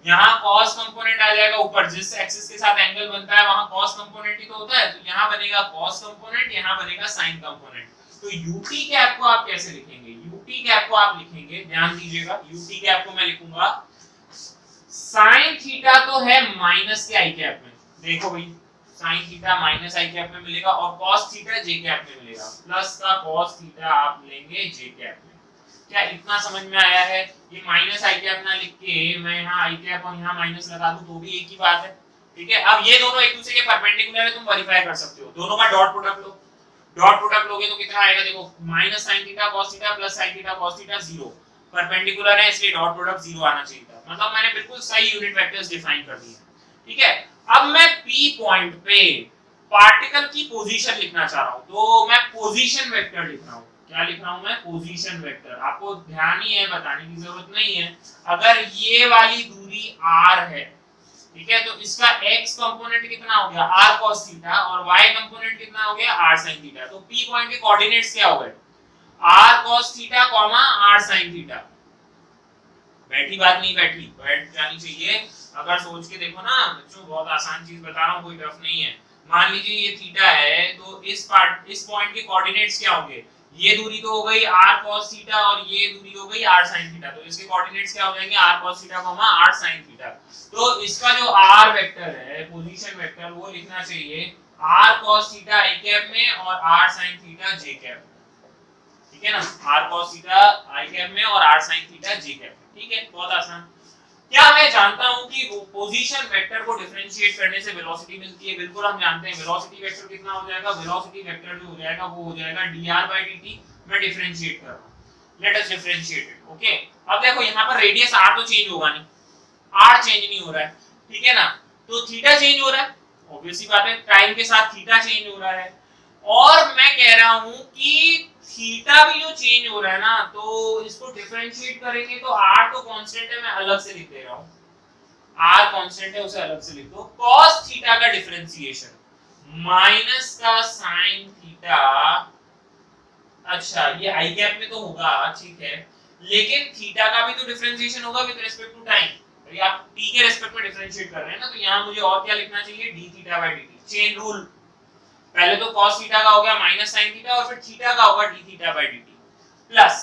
यहाँ cos कंपोनेंट आ जाएगा ऊपर, जिस एक्सिस के साथ एंगल बनता है वहां cos कंपोनेंट ही तो होता है, तो यहाँ बनेगा cos कंपोनेंट, यहाँ बनेगा sin कंपोनेंट। तो ut कैप को आप कैसे लिखेंगे? ut कैप को आप लिखेंगे, ध्यान दीजिएगा, ut कैप को मैं लिखूंगा sin थीटा तो है माइनस के i कैप में, देखो भाई sin theta minus i cap में मिलेगा, और cos थीटा j कैप में मिलेगा, प्लस का cos थीटा आप लेंगे j कैप में। क्या इतना समझ में आया है? ये माइनस i कैप ना लिख के मैं यहाँ i कैप और यहाँ माइनस लगा दूं तो भी एक ही बात है। ठीक है, अब ये दोनों एक दूसरे के परपेंडिकुलर है, तुम वेरीफाई कर सकते हो। दोनों का डॉट प्रोडक्ट लो, डॉट प्रोडक्ट लोगे तो कितना आएगा? देखो, minus sin theta cos theta plus sin theta cos theta 0, perpendicular है इसलिए डॉट प्रोडक्ट 0 आना चाहिए था। मतलब मैंने बिल्कुल सही यूनिट वेक्टर्स डिफाइन कर दिए। ठीक है, अब मैं P पॉइंट पे पार्टिकल की पोजीशन लिखना चाह रहा हूं, तो मैं पोजीशन वेक्टर लिख रहा हूं। क्या लिख रहा हूं मैं? Position vector. आपको ध्यान ही है, बताने की जरूरत नहीं है। अगर ये वाली दूरी r है, ठीक है, तो इसका x कंपोनेंट कितना हो गया? r cos थीटा, और y कंपोनेंट कितना हो गया? r sin theta. तो P पॉइंट के कोऑर्डिनेट्स क्या हो गए? r cos theta, r sin theta. बैठी बात नहीं बैठी, बैठ जानी चाहिए। अगर सोच के देखो ना बच्चों, बहुत आसान चीज बता रहा हूँ, कोई टफ नहीं है। मान लीजिए ये थीटा है, तो इस पॉइंट के कोऑर्डिनेट्स क्या होंगे? ये दूरी तो हो गई r cos थीटा और ये दूरी हो गई r sin थीटा, तो इसके कोऑर्डिनेट्स क्या हो जाएंगे? r cos theta, r sin theta. तो इसका जो r वेक्टर है, पोजीशन वेक्टर, वो लिखना चाहिए r cos theta i cap में और r sin theta j cap में। ठीक है ना, r cos theta i cap में और r sin theta j cap में। ठीक है, बहुत आसान। क्या मैं जानता हूं कि पोजीशन वेक्टर को डिफरेंशिएट करने से वेलोसिटी मिलती है? बिल्कुल हम जानते हैं। वेलोसिटी वेक्टर कितना हो जाएगा? वेलोसिटी वेक्टर जो हो जाएगा वो हो जाएगा dr/dt। मैं डिफरेंशिएट कर रहा हूं, let us differentiate it. Okay, अब देखो यहाँ पर रेडियस r तो चेंज होगा नहीं, r चेंज नहीं हो रहा है, ठीक है ना, तो थीटा चेंज हो रहा है, ऑब्वियस सी बात है, टाइम के साथ थीटा चेंज हो रहा है। और मैं कह रहा हूं कि थीटा भी जो चेंज हो रहा है ना, तो इसको डिफरेंशिएट करेंगे तो r तो कांस्टेंट है, मैं अलग से लिख दे रहा हूं, r कांस्टेंट है उसे अलग से लिख दो। cos थीटा का डिफरेंशिएशन माइनस का sin थीटा, अच्छा ये i कैप में तो होगा, ठीक है, लेकिन थीटा का भी तो डिफरेंशिएशन होगा विद रिस्पेक्ट टू टाइम। तो आप t के रिस्पेक्ट में डिफरेंशिएट कर रहे हैं ना, तो यहां मुझे और क्या लिखना चाहिए? d theta by dt। Chain rule, पहले तो cos थीटा का हो गया माइनस sin थीटा, और फिर थीटा का होगा d theta by dt plus,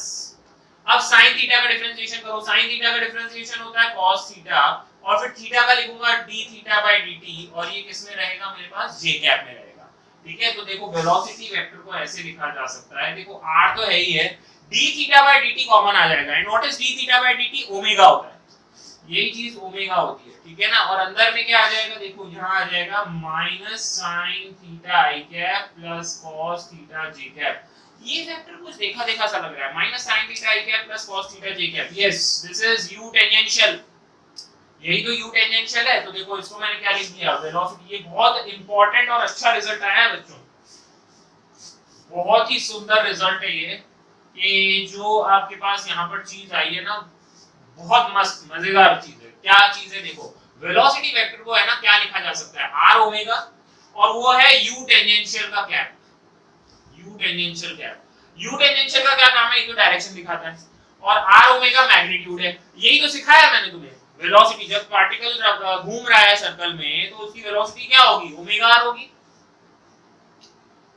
अब sin थीटा का डिफरेंशिएशन करो, sin थीटा का डिफरेंशिएशन होता है cos थीटा, और फिर थीटा का लिखूंगा d थीटा बाय dt, और ये किस में रहेगा? मेरे पास j कैप में रहेगा। ठीक है, तो देखो वेलोसिटी वेक्टर को ऐसे लिखा जा सकता है, देखो r तो है ही है, d theta by dt common आ जाएगा, and what is d theta by dt? Omega होता है, यही चीज ओमेगा होती है। ठीक है ना, और अंदर में क्या आ जाएगा? देखो यहाँ आ जाएगा minus sin theta i cap plus cos theta j cap. ये वेक्टर कुछ देखा देखा सा लग रहा है, minus sin theta i cap plus cos theta j cap. Yes, this is u tangential, यही तो u टेंजेंशियल है। तो देखो इसको मैंने क्या लिख दिया, वेलोसिटी। ये बहुत इंपॉर्टेंट और अच्छा रिजल्ट आया है बच्चों, बहुत ही सुंदर रिजल्ट है ये। कि जो आपके पास यहाँ पर चीज आई है ना, बहुत मस्त मजेदार चीज है। क्या चीज है देखो, वेलोसिटी वेक्टर को है ना क्या लिखा जा सकता है, आर ओमेगा, और वो है u टेंजेंशियल का cap. u tangential cap, u tangential का क्या काम है, ये तो डायरेक्शन दिखाता है, और r ओमेगा मैग्नीट्यूड है। यही तो सिखाया मैंने तुम्हें। वेलोसिटी जब पार्टिकल घूम रहा है सर्कल में तो उसकी वेलोसिटी क्या होगी, ओमेगा r होगी।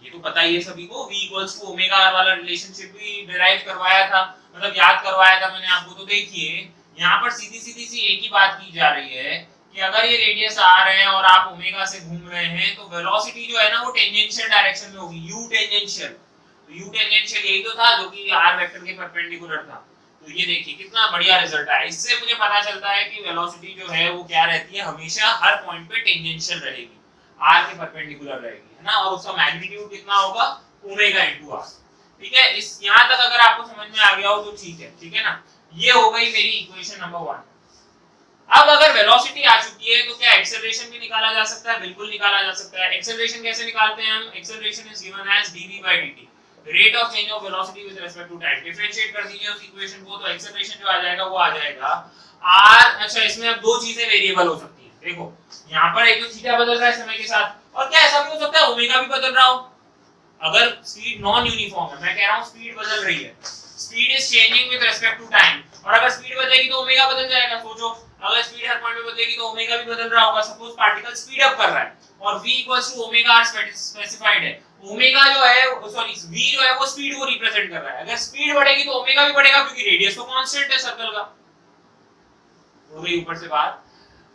ये तो पता ही है सभी को, v equals to omega r no relationship भी डिराइव करवाया था, मतलब याद करवाया था मैंने आपको। तो देखिए यहाँ पर सीधी सीधी सी एक ही बात की जा रही है कि अगर ये रेडियस r है और आप ओमेगा से घूम रहे हैं तो वेलोसिटी जो है ना वो टेंजेंशियल डायरेक्शन में होगी, u टेंजेंशियल। तो u टेंजेंशियल यही तो था जो कि r वेक्टर के परपेंडिकुलर था। तो ये देखिए कितना बढ़िया रिजल्ट आया। इससे मुझे पता चलता है कि वेलोसिटी जो है वो क्या रहती है, हमेशा हर पॉइंट पे टेंजेंशियल रहेगी, r के परपेंडिकुलर रहेगी, है ना। और उसका मैग्नीट्यूड कितना होगा, ओमेगा इनटू r। ठीक है, इस यहां तक अगर आपको समझ में आ गया हो तो ठीक है ना। ये हो गई मेरी इक्वेशन नंबर 1। अब अगर वेलोसिटी आ चुकी है तो क्या एक्सेलरेशन भी निकाला जा सकता है, बिल्कुल निकाला जा सकता है। एक्सेलरेशन कैसे निकालते हैं हम, acceleration is given as dv/dt, rate of change of velocity with respect to time. Differentiate कर दीजिए उस इक्वेशन को, तो एक्सेलरेशन जो आ जाएगा वो आ जाएगा r। अच्छा, इसमें अब दो चीजें वेरिएबल हो सकती हैं। देखो यहाँ पर एक तो थीटा बदल रहा है समय के साथ, और क्या ऐसा भी हो सकता है ओमेगा भी बदल रहा हो। अगर स्पीड नॉन यूनिफॉर्म है, मैं कह रहा हूँ स्पीड बदल रही है, speed is changing with respect to time, और अगर स्पीड बदलेगी तो ओमेगा बदल जाएगा। सोचो अगर स्पीड हर पॉइंट पे बदलेगी तो ओमेगा भी बदल रहा होगा। सपोज पार्टिकल स्पीड अप कर रहा है और v equals to omega r specified है। ओमेगा जो है सॉरी v जो है वो स्पीड को रिप्रेजेंट कर रहा है। अगर स्पीड बढ़ेगी तो ओमेगा भी बढ़ेगा क्योंकि रेडियस तो कांस्टेंट है सर्कल का। हो गई ऊपर से बात।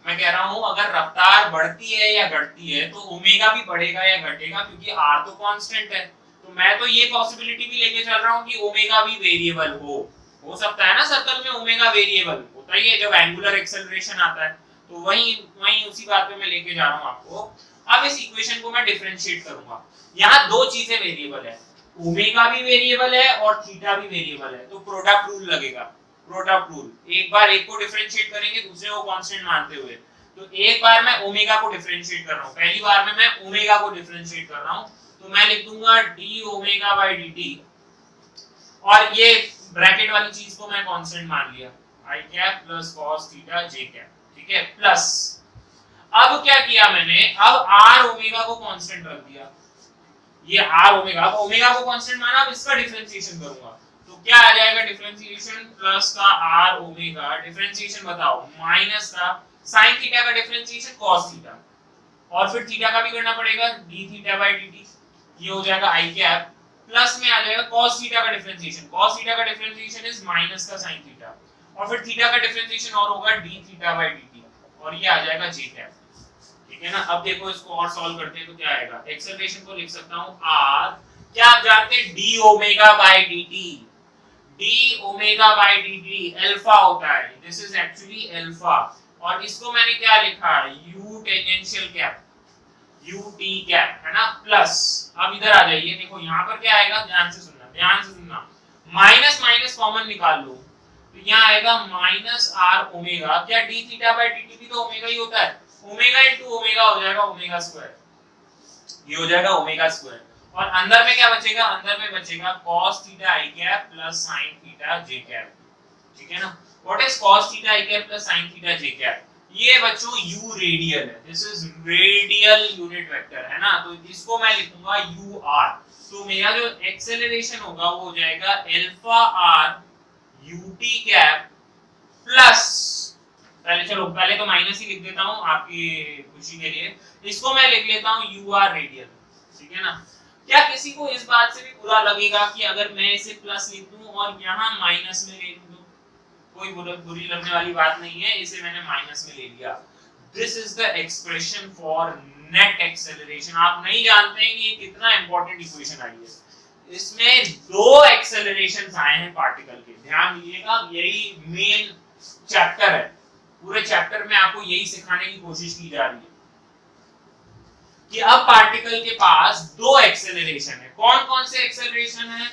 मैं कह रहा हूं अगर रफ्तार बढ़ती है या घटती है तो ओमेगा भी बढ़ेगा या घटेगा क्योंकि r तो कांस्टेंट है। तो मैं तो ये पॉसिबिलिटी भी लेके चल रहा हूं कि ओमेगा भी वेरिएबल हो सकता है ना। सर्कल में ओमेगा वेरिएबल होता ही है जब एंगुलर एक्सेलरेशन आता है। तो वही उसी बात पे मैं लेके जा रहा हूं आपको। अब इस इक्वेशन को मैं डिफरेंशिएट करूंगा। यहाँ दो चीजें वेरिएबल है, ओमेगा भी वेरिएबल है और थीटा भी वेरिएबल है। तो प्रोडक्ट रूल लगेगा, प्रोडक्ट रूल। एक बार एक को डिफरेंशिएट करेंगे दूसरे को कांस्टेंट मानते हुए। तो एक बार मैं ओमेगा को डिफरेंशिएट कर रहा हूं, पहली बार में मैं ओमेगा को डिफरेंशिएट कर रहा हूं, तो मैं लिख दूंगा d ओमेगा बाय dt, और ये ब्रैकेट वाली चीज को मैं कांस्टेंट मान लिया, i cap plus cos theta j cap. ठीक है, प्लस अब क्या किया मैंने, अब r ओमेगा को कांस्टेंट रख दिया। ये r ओमेगा, अब ओमेगा को कांस्टेंट माना, अब इसका डिफरेंशिएशन करूंगा तो क्या आ जाएगा, डिफरेंशिएशन प्लस का r ओमेगा, डिफरेंशिएशन बताओ माइनस का sin थीटा का डिफरेंशिएशन cos थीटा, और फिर थीटा का भी करना पड़ेगा d थीटा बाय dt। ये हो जाएगा i कैप, प्लस में आ जाएगा cos थीटा का डिफरेंशिएशन, cos थीटा का डिफरेंशिएशन इज माइनस का sin थीटा, और फिर थीटा का डिफरेंशिएशन और होगा d थीटा बाय dt, और ये आ जाएगा j कैप। ठीक है ना। अब देखो इसको और सॉल्व करते हैं तो क्या आएगा, एक्सेलरेशन को लिख सकता हूं r, क्या आप जानते हैं d omega by dt, d omega by dt alpha होता है, दिस इज एक्चुअली अल्फा, और इसको मैंने क्या लिखा, u tangential cap, ut cap, है ना, प्लस। अब इधर आ जाइए, देखो यहाँ पर क्या आएगा, ध्यान से सुनना, माइनस माइनस कॉमन निकाल लो तो यहाँ आएगा माइनस r ओमेगा, क्या d थीटा बाय dt भी तो ओमेगा ही होता है, ओमेगा इनटू ओमेगा हो जाएगा ओमेगा स्क्वायर, ये हो जाएगा ओमेगा स्क्वायर, और अंदर में क्या बचेगा, अंदर में बचेगा cos theta i cap plus sin theta j cap. ठीक है ना। What is cos theta i cap plus sin theta j cap, ये बच्चों u रेडियल है, this is radial unit vector, है ना। तो इसको मैं लिखूंगा ur, तो मेरा जो एक्सेलरेशन होगा वो हो जाएगा alpha r ut cap plus, पहले तो माइनस ही लिख देता हूं आपकी खुशी के लिए, इसको मैं लिख लेता हूं ur रेडियल। ठीक है ना। क्या किसी को इस बात से भी बुरा लगेगा कि अगर मैं इसे प्लस लिख दूं और यहां माइनस में ले लूं, कोई बुरी लगने वाली बात नहीं है, इसे मैंने माइनस में ले लिया। This is the expression for net acceleration. आप नहीं जानते हैं कि ये कितना इंपॉर्टेंट इक्वेशन आई है, इसमें दो एक्सेलरेशंस आए हैं पार्टिकल के, ध्यान दीजिएगा, यही मेन चैप्टर है, पूरे चैप्टर में आपको यही सिखाने की कोशिश की जा रही है कि अब पार्टिकल के पास दो एक्सेलरेशन है। कौन कौन से एक्सेलरेशन है,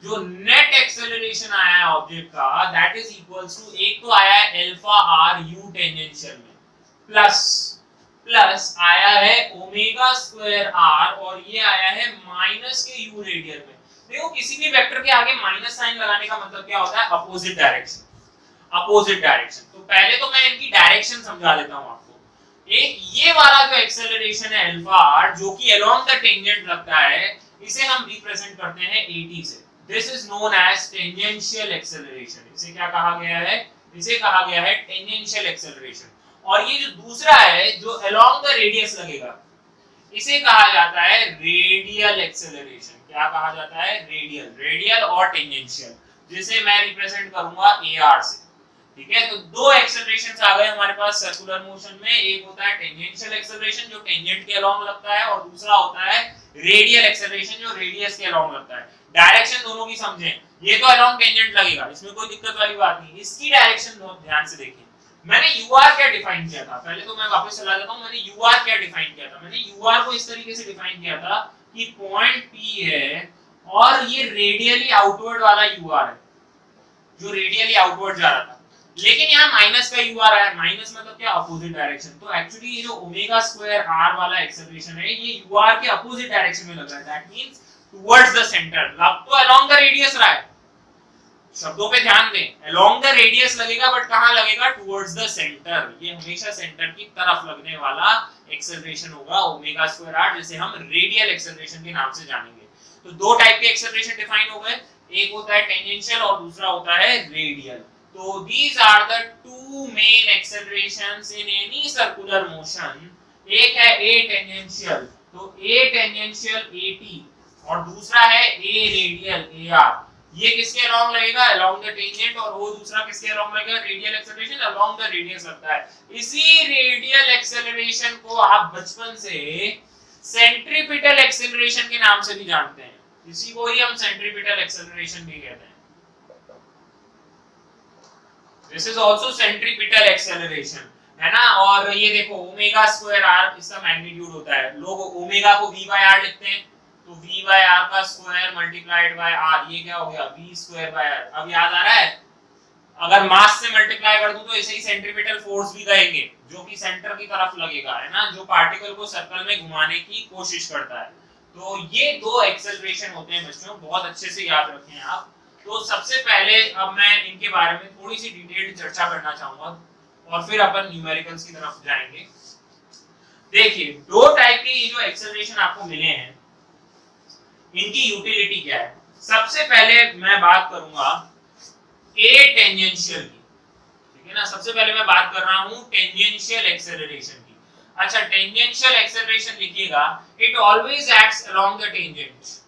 जो नेट एक्सेलरेशन आया है ऑब्जेक्ट का दैट इज इक्वल्स टू, एक तो आया है अल्फा आर यू टेंजेंशियल में, प्लस आया है ओमेगा स्क्वायर आर, और ये आया है माइनस के यू रेडियल में। देखो किसी भी वेक्टर के आगे माइनस साइन लगाने का मतलब क्या होता है, अपोजिट डायरेक्शन, अपोजिट डायरेक्शन। तो पहले तो मैं इनकी डायरेक्शन समझा देता हूं आपको। एक ये वाला जो एक्सेलरेशन है अल्फा आर, जो कि अलोंग द टेंजेंट लगता है, इसे हम रिप्रेजेंट करते हैं at से। This is known as tangential acceleration. इसे क्या कहा गया है, इसे कहा गया है टेंजेंशियल एक्सेलरेशन। और ये जो दूसरा है जो अलोंग द रेडियस लगेगा, इसे कहा जाता है रेडियल एक्सेलरेशन। क्या कहा जाता है, रेडियल, रेडियल और टेंजेंशियल, जिसे मैं रिप्रेजेंट करूंगा AR से। ठीक है, तो दो एक्सेलरेशंस आ गए हमारे पास सर्कुलर मोशन में। एक होता है टेंजेंशियल एक्सेलरेशन जो टेंजेंट के अलोंग लगता है, और दूसरा होता है रेडियल एक्सेलरेशन जो रेडियस के अलोंग लगता है। डायरेक्शन दोनों की समझें, ये तो अलोंग टेंजेंट लगेगा, इसमें कोई दिक्कत वाली बात नहीं। इसकी डायरेक्शन बहुत ध्यान से देखिए। मैंने UR क्या डिफाइन किया था, पहले तो मैं वापस चला जाता हूं। मैंने UR क्या डिफाइन किया था, मैंने UR को इस तरीके से डिफाइन किया था कि पॉइंट P है और ये रेडियली आउटवर्ड वाला UR है, जो रेडियली आउटवर्ड जा रहा था। लेकिन यहाँ माइनस का UR है, माइनस मतलब क्या, अपोजिट डायरेक्शन। तो एक्चुअली ये जो ओमेगा स्क्वायर r वाला एक्सेलरेशन है, ये UR के अपोजिट डायरेक्शन में लग रहा है। That means towards the centre. अब तो अलोंग द रेडियस रहा है, शब्दों पे ध्यान दें, अलोंग द रेडियस लगेगा, बट कहां लगेगा, टुवर्ड्स द सेंटर। ये हमेशा सेंटर की तरफ लगने वाला एक्सेलरेशन होगा ओमेगा स्क्वायर r, जिसे हम रेडियल एक्सेलरेशन के नाम से जानेंगे। तो दो टाइप के एक्सेलरेशन डिफाइन हो गए, एक होता है टेंजेंशियल और दूसरा होता है रेडियल। तो these are the two main accelerations in any circular motion। एक है A tangential, तो A tangential AT, और दूसरा है A radial AR। ये किसके अलोंग लगेगा, अलोंग द टेंजेंट, और वो दूसरा किसके अलोंग लगेगा, radial acceleration along the radius लगता है। इसी रेडियल एक्सेलरेशन को आप बचपन से सेंट्रीपिटल एक्सेलरेशन के नाम से भी जानते हैं। इसी को ही हम सेंट्रीपिटल एक्सेलरेशन भी कहते हैं। This is also centripetal acceleration, है ना। और ये देखो ओमेगा स्क्वायर r इसका मैग्नीट्यूड होता है। लोग ओमेगा को v by r लिखते हैं, तो v by r का स्क्वायर मल्टीप्लाइड बाय r, ये क्या हो गया, v स्क्वायर बाय r। अब याद आ रहा है, अगर मास से मल्टीप्लाई कर दूं तो इसे ही सेंट्रीपिटल फोर्स भी कहेंगे, जो कि सेंटर की तरफ लगेगा, है ना, जो पार्टिकल को सर्कल में घुमाने की कोशिश करता है। तो ये दो एक्सेलरेशन होते हैं बच्चों, बहुत अच्छे से याद रखें आप। तो सबसे पहले अब मैं इनके बारे में थोड़ी सी डिटेल्ड चर्चा करना चाहूंगा, और फिर अपन न्यूमेरिकल्स की तरफ जाएंगे। देखिए दो टाइप के ये जो एक्सेलरेशन आपको मिले हैं, इनकी यूटिलिटी क्या है। सबसे पहले मैं बात करूंगा A टेंजेंशियल की, ठीक है ना। सबसे पहले मैं बात कर रहा हूं टेंजेंशियल एक्सेलरेशन की। अच्छा, टेंजेंशियल एक्सेलरेशन लिखिएगा, it always acts along the tangent.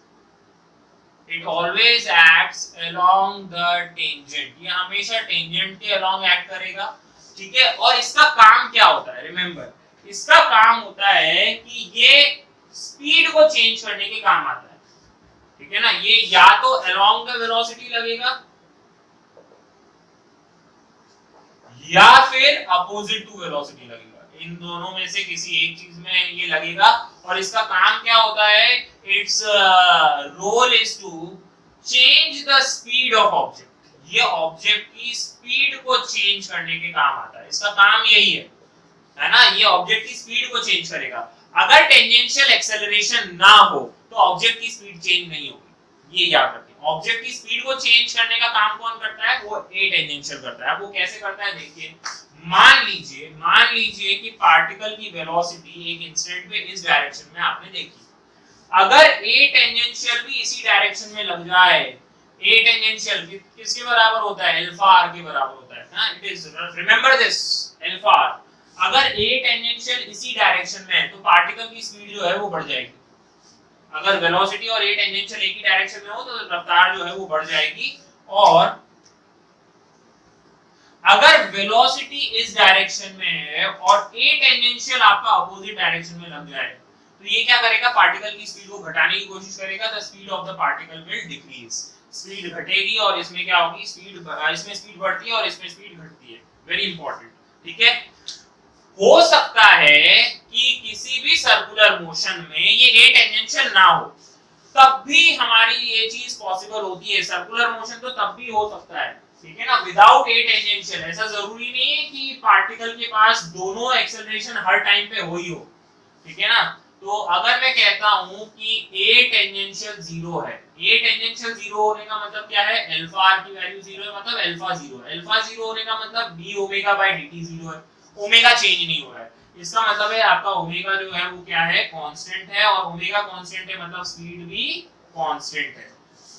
It always acts along the tangent। ये हमेशा टेंजेंट के अलोंग एक्ट करेगा, ठीक है। और इसका काम क्या होता है, रिमेंबर, इसका काम होता है कि ये स्पीड को चेंज करने के काम आता है, ठीक है ना। ये या तो अलोंग द वेलोसिटी लगेगा या फिर अपोजिट टू वेलोसिटी लगेगा। इन दोनों में से किसी एक चीज में ये लगेगा। और इसका काम क्या होता है, it's role is to change the speed of object. ये ऑब्जेक्ट की स्पीड को चेंज करने के काम आता है, इसका काम यही है ना। ये ऑब्जेक्ट की स्पीड को चेंज करेगा। अगर टेंजेंशियल एक्सेलरेशन ना हो तो ऑब्जेक्ट की स्पीड चेंज नहीं होगी, ये याद रखें। ऑब्जेक्ट की स्पीड को चेंज करने का काम कौन करता है, वो A टेंजेंशियल करता है। वो कैसे करता है, देखिए, मान लीजिए कि पार्टिकल की वेलोसिटी एक इंस्टेंट पे इस डायरेक्शन में आपने देखी। अगर A टेंजेंशियल भी इसी डायरेक्शन में लग जाए, A टेंजेंशियल किसके बराबर होता है, अल्फा r के बराबर होता है ना। It is, remember this, alpha r। अगर A टेंजेंशियल इसी डायरेक्शन में है तो पार्टिकल की स्पीड जो है वो बढ़ जाएगी। अगर वेलोसिटी और A टेंजेंशियल एक ही डायरेक्शन में हो तो रफ्तार जो है वो बढ़ जाएगी। और अगर वेलोसिटी इस डायरेक्शन में है और A टेंजेंशियल आपका अपोजिट डायरेक्शन में लग जाए, तो ये क्या करेगा, पार्टिकल की स्पीड को घटाने की कोशिश करेगा। The speed of the particle will decrease. Speed घटेगी और इसमें क्या होगी, इसमें स्पीड बढ़ती है और इसमें स्पीड घटती है। वेरी इंपॉर्टेंट, ठीक है। हो सकता है कि किसी भी सर्कुलर मोशन में ये A टेंजेंशियल ना हो, तब भी हमारी ये चीज पॉसिबल होती है। सर्कुलर मोशन तो तब भी हो सकता है, ठीक है ना, विदाउट ए टेंजेंशियल। ऐसा जरूरी नहीं है कि पार्टिकल के पास दोनों एक्सेलरेशन हर टाइम पे हो ही हो, ठीक है ना। तो अगर मैं कहता हूं कि ए टेंजेंशियल 0 है, ए टेंजेंशियल 0 होने का मतलब क्या है, अल्फा आर की वैल्यू 0 है, मतलब अल्फा 0 है। अल्फा 0 होने का मतलब d ओमेगा बाय dt 0 है, ओमेगा चेंज नहीं हो रहा है। इसका मतलब है आपका ओमेगा जो है वो क्या है, कांस्टेंट है, और ओमेगा कांस्टेंट है मतलब स्पीड भी कांस्टेंट है।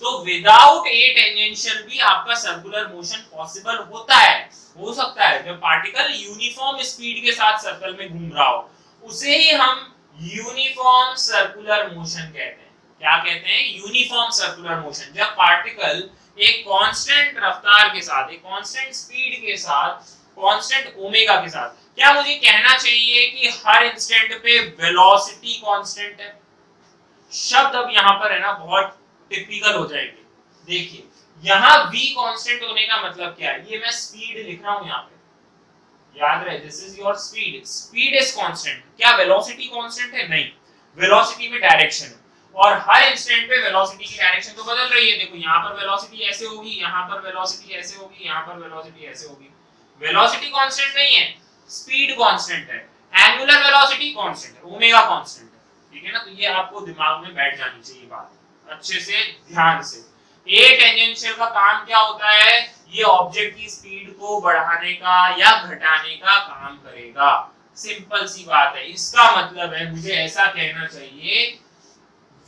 तो विदाउट ए टेंजेंशियल भी आपका सर्कुलर मोशन पॉसिबल होता है, हो सकता है। जब पार्टिकल यूनिफॉर्म स्पीड के साथ सर्कल में घूम रहा हो, उसे ही हम यूनिफॉर्म सर्कुलर मोशन कहते हैं। क्या कहते हैं, यूनिफॉर्म सर्कुलर मोशन। जब पार्टिकल एक कांस्टेंट रफ्तार के साथ, एक कांस्टेंट स्पीड के साथ, कांस्टेंट ओमेगा के साथ, क्या मुझे कहना चाहिए कि हर इंस्टेंट पे वेलोसिटी कांस्टेंट है? शब्द अब यहां पर है ना बहुत टिपिकल हो जाएंगे। देखिए यहां v कांस्टेंट होने का मतलब क्या है, ये मैं स्पीड लिख रहा हूं यहां पे, याद रहे this is your speed, speed is constant. क्या वेलोसिटी कांस्टेंट है? नहीं, वेलोसिटी में डायरेक्शन है, और हर इंस्टेंट पे वेलोसिटी की डायरेक्शन तो बदल रही है। देखो यहां पर वेलोसिटी ऐसे होगी, यहां पर वेलोसिटी ऐसे होगी, यहां पर वेलोसिटी ऐसे होगी। वेलोसिटी कांस्टेंट नहीं है, स्पीड कांस्टेंट है। एंगुलर वेलोसिटी कांस्टेंट है, ओमेगा कांस्टेंट है, ठीक है ना। तो ये आपको दिमाग में बैठ जानी चाहिए बात, अच्छे से ध्यान से। ए टेंजेंशियल का काम क्या होता है, ये ऑब्जेक्ट की स्पीड को बढ़ाने का या घटाने का काम करेगा। सिंपल सी बात है। इसका मतलब है मुझे ऐसा कहना चाहिए,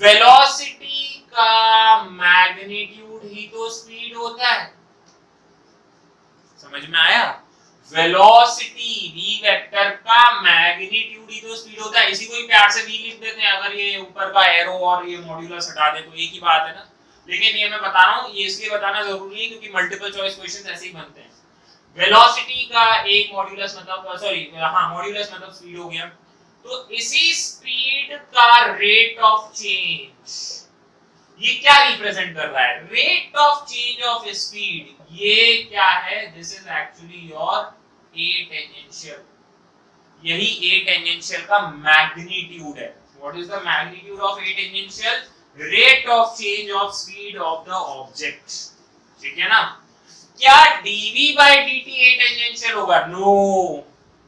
वेलोसिटी का मैग्नीट्यूड ही तो स्पीड होता है। समझ में आया? वेलोसिटी v वेक्टर का मैग्नीट्यूड ही तो स्पीड होता है। इसी को ही प्यार से v लिख देते हैं, अगर ये ऊपर का एरो और ये मॉड्यूलस हटा दे तो एक ही बात है ना। लेकिन ये मैं बता रहा हूं, ये इसलिए बताना जरूरी है क्योंकि मल्टीपल चॉइस क्वेश्चंस ऐसे ही बनते हैं। वेलोसिटी का एक मॉड्यूलस मतलब सॉरी हां मॉड्यूलस मतलब स्पीड हो गया। तो इसी स्पीड का रेट ऑफ चेंज, ये क्या रिप्रेजेंट कर रहा है, rate of change of speed. ये क्या है, this is actually your A tangential. यही ए टेंजेंशियल का मैग्नीट्यूड है। What is the magnitude of A tangential? Rate of change of speed of the object, ठीक है ना। क्या dv by dt A tangential होगा? नो,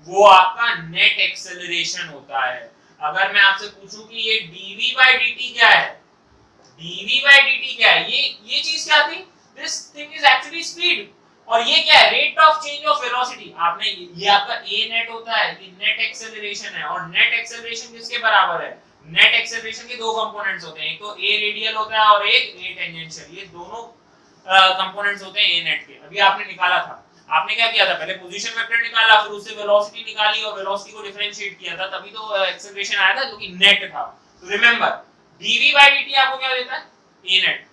वो आपका नेट एक्सेलरेशन होता है। अगर मैं आपसे पूछूं कि ये dv by dt क्या है, dv by dt क्या है, ये चीज क्या थी, this thing is actually speed, और ये क्या है, rate of change of velocity. आपने ये आपका a नेट होता है, ये नेट एक्सेलरेशन है, और नेट एक्सेलरेशन किसके बराबर है, नेट एक्सेलरेशन के दो कंपोनेंट्स होते हैं, एक तो a रेडियल होता है और एक a टेंजेंशियल। ये दोनों कंपोनेंट्स होते हैं a नेट के। अभी आपने निकाला था, आपने क्या किया था, पहले पोजीशन वेक्टर निकाला, फिर उससे वेलोसिटी निकाली और वेलोसिटी को डिफरेंशिएट किया था, तभी तो एक्सेलरेशन आया था जो कि नेट था। तो रिमेंबर dv by dt आपको क्या देता है, a नेट।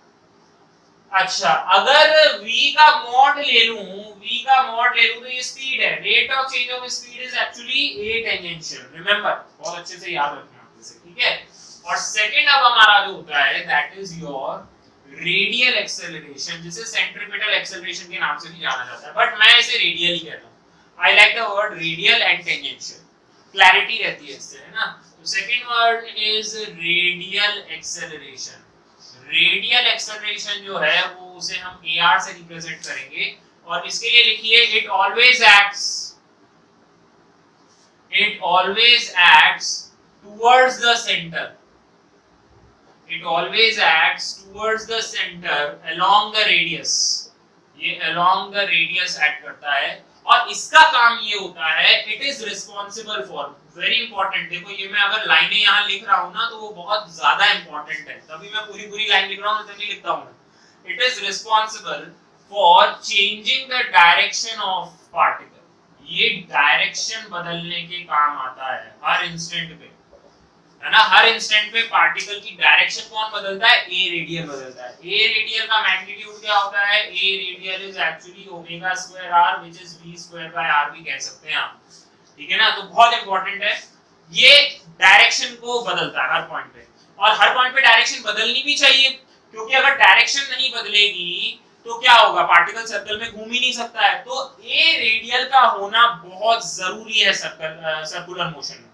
अच्छा, अगर v का मॉड ले लूं, v का मॉड ले लूं तो ये स्पीड है, rate of change of speed is actually a tangential. Remember, बहुत अच्छे से याद रखना आप इसे, ठीक है। और सेकंड अब हमारा जो होता है that is your radial acceleration, जिसे सेंट्रीपिटल एक्सेलरेशन के नाम से भी जाना जाता है, बट मैं इसे रेडियल ही कहता हूं। I like the word radial and tangential, clarity रहती है इससे, है ना। तो second word is radial acceleration. Radial acceleration जो है वो उसे हम AR से रिप्रेजेंट करेंगे, और इसके लिए लिखिए it always acts towards the centre, it always acts towards the center along the radius। ये along the radius act करता है, और इसका काम ये होता है it is responsible for, very important। देखो ये मैं अगर लाइनें यहाँ लिख रहा हूँ ना तो वो बहुत ज्यादा इंपॉर्टेंट है, तभी मैं पूरी लाइन लिख रहा हूँ, नहीं लिखता हूँ। it is responsible for changing the direction of particle। ये डायरेक्शन बदलने के काम आता है हर इंस्टेंट पे, है ना। हर इंस्टेंट पे पार्टिकल की डायरेक्शन कौन बदलता है, a रेडियल बदलता है। a रेडियल का मैग्नीट्यूड क्या होता है, a radial is actually omega square r which is v square by r भी कह सकते हैं आप, ठीक है ना। तो बहुत इंपॉर्टेंट है, ये डायरेक्शन को बदलता है हर पॉइंट पे, और हर पॉइंट पे डायरेक्शन बदलनी भी चाहिए, क्योंकि अगर डायरेक्शन नहीं बदलेगी तो क्या होगा, पार्टिकल सर्कल में घूम ही नहीं सकता है। तो a रेडियल का होना बहुत जरूरी है सर्कुलर मोशन में।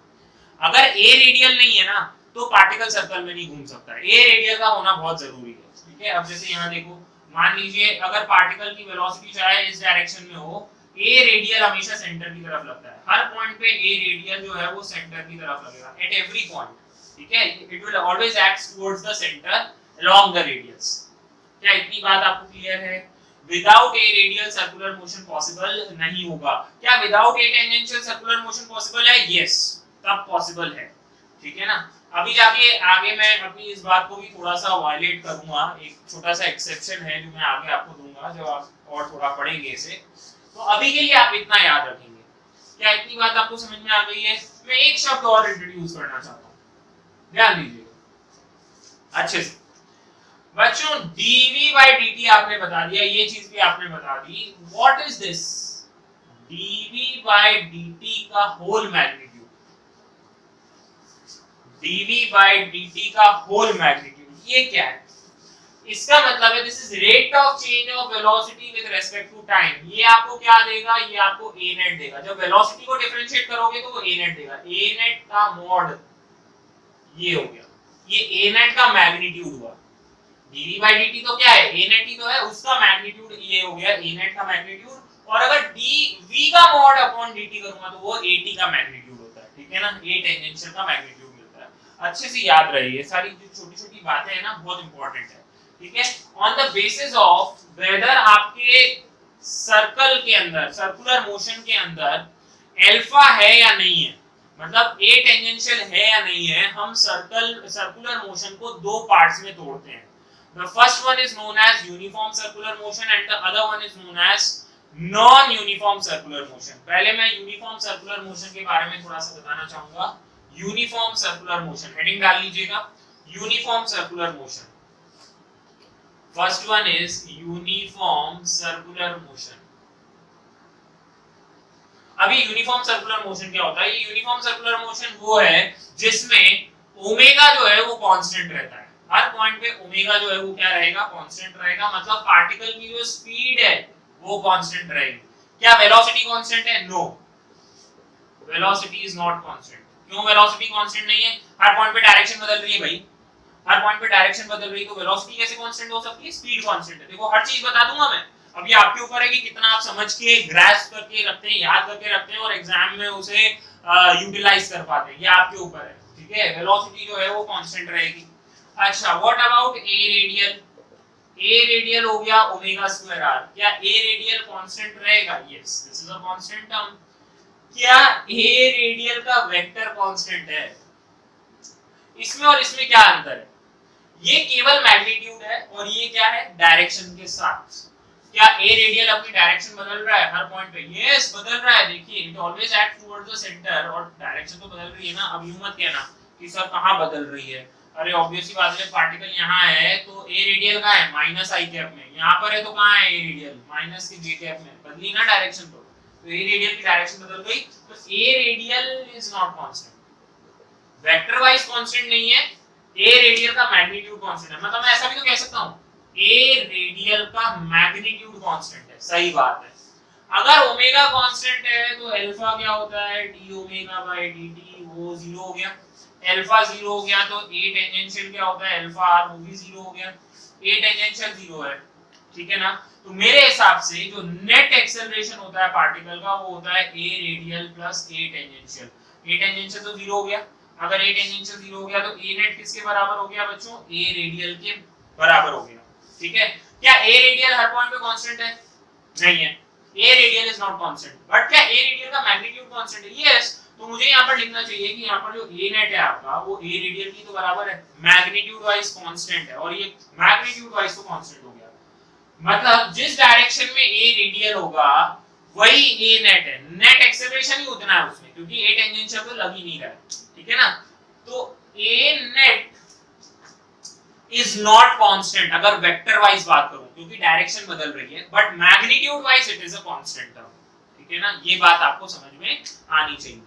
अगर a रेडियल नहीं है ना तो पार्टिकल सर्कल में नहीं घूम सकता है। ए रेडियल का होना बहुत जरूरी है, ठीक है। अब जैसे यहाँ देखो, मान लीजिए अगर पार्टिकल की वेलोसिटी चाहे इस डायरेक्शन में हो, ए रेडियल हमेशा सेंटर की तरफ लगता है। हर पॉइंट पे ए रेडियल जो है वो सेंटर की तरफ लगेगा एट एवरी पॉइंट, ठीक है। It will always act towards the centre along the radius. क्या इतनी बात आपको क्लियर है? विदाउट ए रेडियल सर्कुलर मोशन पॉसिबल नहीं होगा। क्या विदाउट ए टेंजेंशियल सर्कुलर मोशन पॉसिबल है? यस, तब पॉसिबल है, ठीक है ना। अभी जाके आगे मैं अपनी इस बात को भी थोड़ा सा वायलेट करूंगा, एक छोटा सा एक्सेप्शन है जो मैं आगे आपको दूंगा जब आप और थोड़ा पढ़ेंगे इसे। तो अभी के लिए आप इतना याद रखेंगे। क्या इतनी बात आपको समझ में आ गई है? मैं एक शब्द और इंट्रोड्यूस करना चाहता हूं, ध्यान दीजिएगा अच्छे से। बच्चों dv by dt आपने बता दिया, ये चीज भी आपने बता दी। What is this? dv by dt का whole magnitude, dv by dt का होल मैग्नीट्यूड, ये क्या है? इसका मतलब है this is rate of change of velocity with respect to time. ये आपको क्या देगा? ये आपको a net देगा। जब वेलोसिटी को डिफरेंशिएट करोगे तो वो a net देगा। a net का मॉड ये हो गया, ये a net का मैग्नीट्यूड हुआ। dv by dt तो क्या है? a net ही तो है, उसका मैग्नीट्यूड ये हो गया a net का मैग्नीट्यूड। और अगर dv का मॉड अपॉन dt करूंगा तो वो at का मैग्नीट्यूड होता है, ठीक है ना। a टेंजेंशियल का मैग्नीट्यूड मिलता है। अच्छे से याद रहे, ये सारी जो छोटी-छोटी बातें हैं ना बहुत इंपॉर्टेंट है, ठीक है। On the basis of whether आपके सर्कल के अंदर, सर्कुलर मोशन के अंदर अल्फा है या नहीं है, मतलब a टेंजेंशियल है या नहीं है, हम सर्कुलर मोशन को दो पार्ट्स में तोड़ते हैं। The first one is known as uniform circular motion and the other one is known as non-uniform circular motion। पहले मैं uniform circular motion के बारे में थोड़ा सा बताना चाहूंगा। Uniform circular motion, हेडिंग डाल लीजिएगा, uniform circular motion। First one is uniform circular motion। अभी यूनिफॉर्म सर्कुलर मोशन क्या होता है? ये यूनिफॉर्म सर्कुलर मोशन वो है जिसमें ओमेगा जो है वो कांस्टेंट रहता है। हर पॉइंट पे ओमेगा जो है वो क्या रहेगा? कांस्टेंट रहेगा। मतलब पार्टिकल की जो स्पीड है वो कांस्टेंट रहेगी। क्या वेलोसिटी कांस्टेंट है? No, velocity is not constant. क्यों वेलोसिटी कांस्टेंट नहीं है? हर पॉइंट पे डायरेक्शन बदल रही है भाई, हर पॉइंट पे डायरेक्शन बदल रही है तो वेलोसिटी कैसे कांस्टेंट हो सकती है? स्पीड कांस्टेंट है। देखो हर चीज बता दूंगा मैं, अब ये आपके ऊपर है कि कितना आप समझ के ग्रास्प करके रखते हैं, याद करके रखते हैं और एग्जाम में उसे यूटिलाइज कर पाते हैं, ये आपके ऊपर है, ठीक है। वेलोसिटी जो है वो कांस्टेंट रहेगी। अच्छा, what about A radial? A radial हो गया ओमेगा स्क्वायर आर। क्या ए रेडियल कांस्टेंट रहेगा? Yes, this is a constant term. क्या ए रेडियल का वेक्टर कांस्टेंट है? इसमें और इसमें क्या अंतर है? ये केवल मैग्नीट्यूड है और ये क्या है? डायरेक्शन के साथ। क्या ए रेडियल अपनी डायरेक्शन बदल रहा है हर पॉइंट पे? यस, बदल रहा है। देखिए it always act towards the centre और डायरेक्शन तो बदल रही है ना। अब यूं मत कहना कि सर कहां बदल रही है। अरे ऑब्वियसली बात है, पार्टिकल यहां है तो ए रेडियल कहां है? माइनस आई कैप में। यहां पर है तो कहां है ए रेडियल? माइनस के जे कैप में। बदली ना डायरेक्शन तो ए रेडियल की डायरेक्शन बदल गई तो a radial is not constant. Vector wise constant नहीं है, ए रेडियल का मैग्नीट्यूड कांस्टेंट है। मतलब मैं ऐसा भी तो कह सकता हूं ए रेडियल का मैग्नीट्यूड कांस्टेंट है, सही बात है। अगर ओमेगा कांस्टेंट है तो अल्फा क्या होता है? डी ओमेगा बाय dt, वो 0 हो गया। अल्फा 0 हो गया तो ए टेंजेंशियल क्या होता है? अल्फा आर, वो भी 0 हो गया। ए टेंजेंशियल 0 है, ठीक है ना। तो मेरे हिसाब से जो नेट एक्सेलरेशन होता है पार्टिकल का वो होता है a radial plus a tangential. A tangential तो 0 हो गया। अगर ए टेंजेंशियल 0 हो गया तो ए नेट किसके बराबर हो गया बच्चों? ए रेडियल के बराबर हो गया, ठीक है। क्या ए रेडियल हर पॉइंट पे कांस्टेंट है? नहीं है, a radial is not constant. But क्या ए रेडियल का मैग्नीट्यूड कांस्टेंट है? यस। तो मुझे यहाँ पर लिखना चाहिए कि यहाँ पर जो ए नेट है आपका वो ए रेडियल की तो बराबर है, मैग्नीट्यूड वाइज कांस्टेंट है और ये मैग्नीट्यूड वाइज तो कांस्टेंट हो गया। मतलब जिस डायरेक्शन में ए रेडियल होगा वही ए नेट है। नेट एक्सेलरेशन ही उतना है उसमें क्योंकि ए टेंजेंशियल तो लग ही नहीं रहा है, ठीक है ना। तो ए नेट is not constant अगर वेक्टर वाइज बात करूं क्योंकि डायरेक्शन बदल रही है, but magnitude wise it is a constant term, ठीक है ना। ये बात आपको समझ में आनी चाहिए।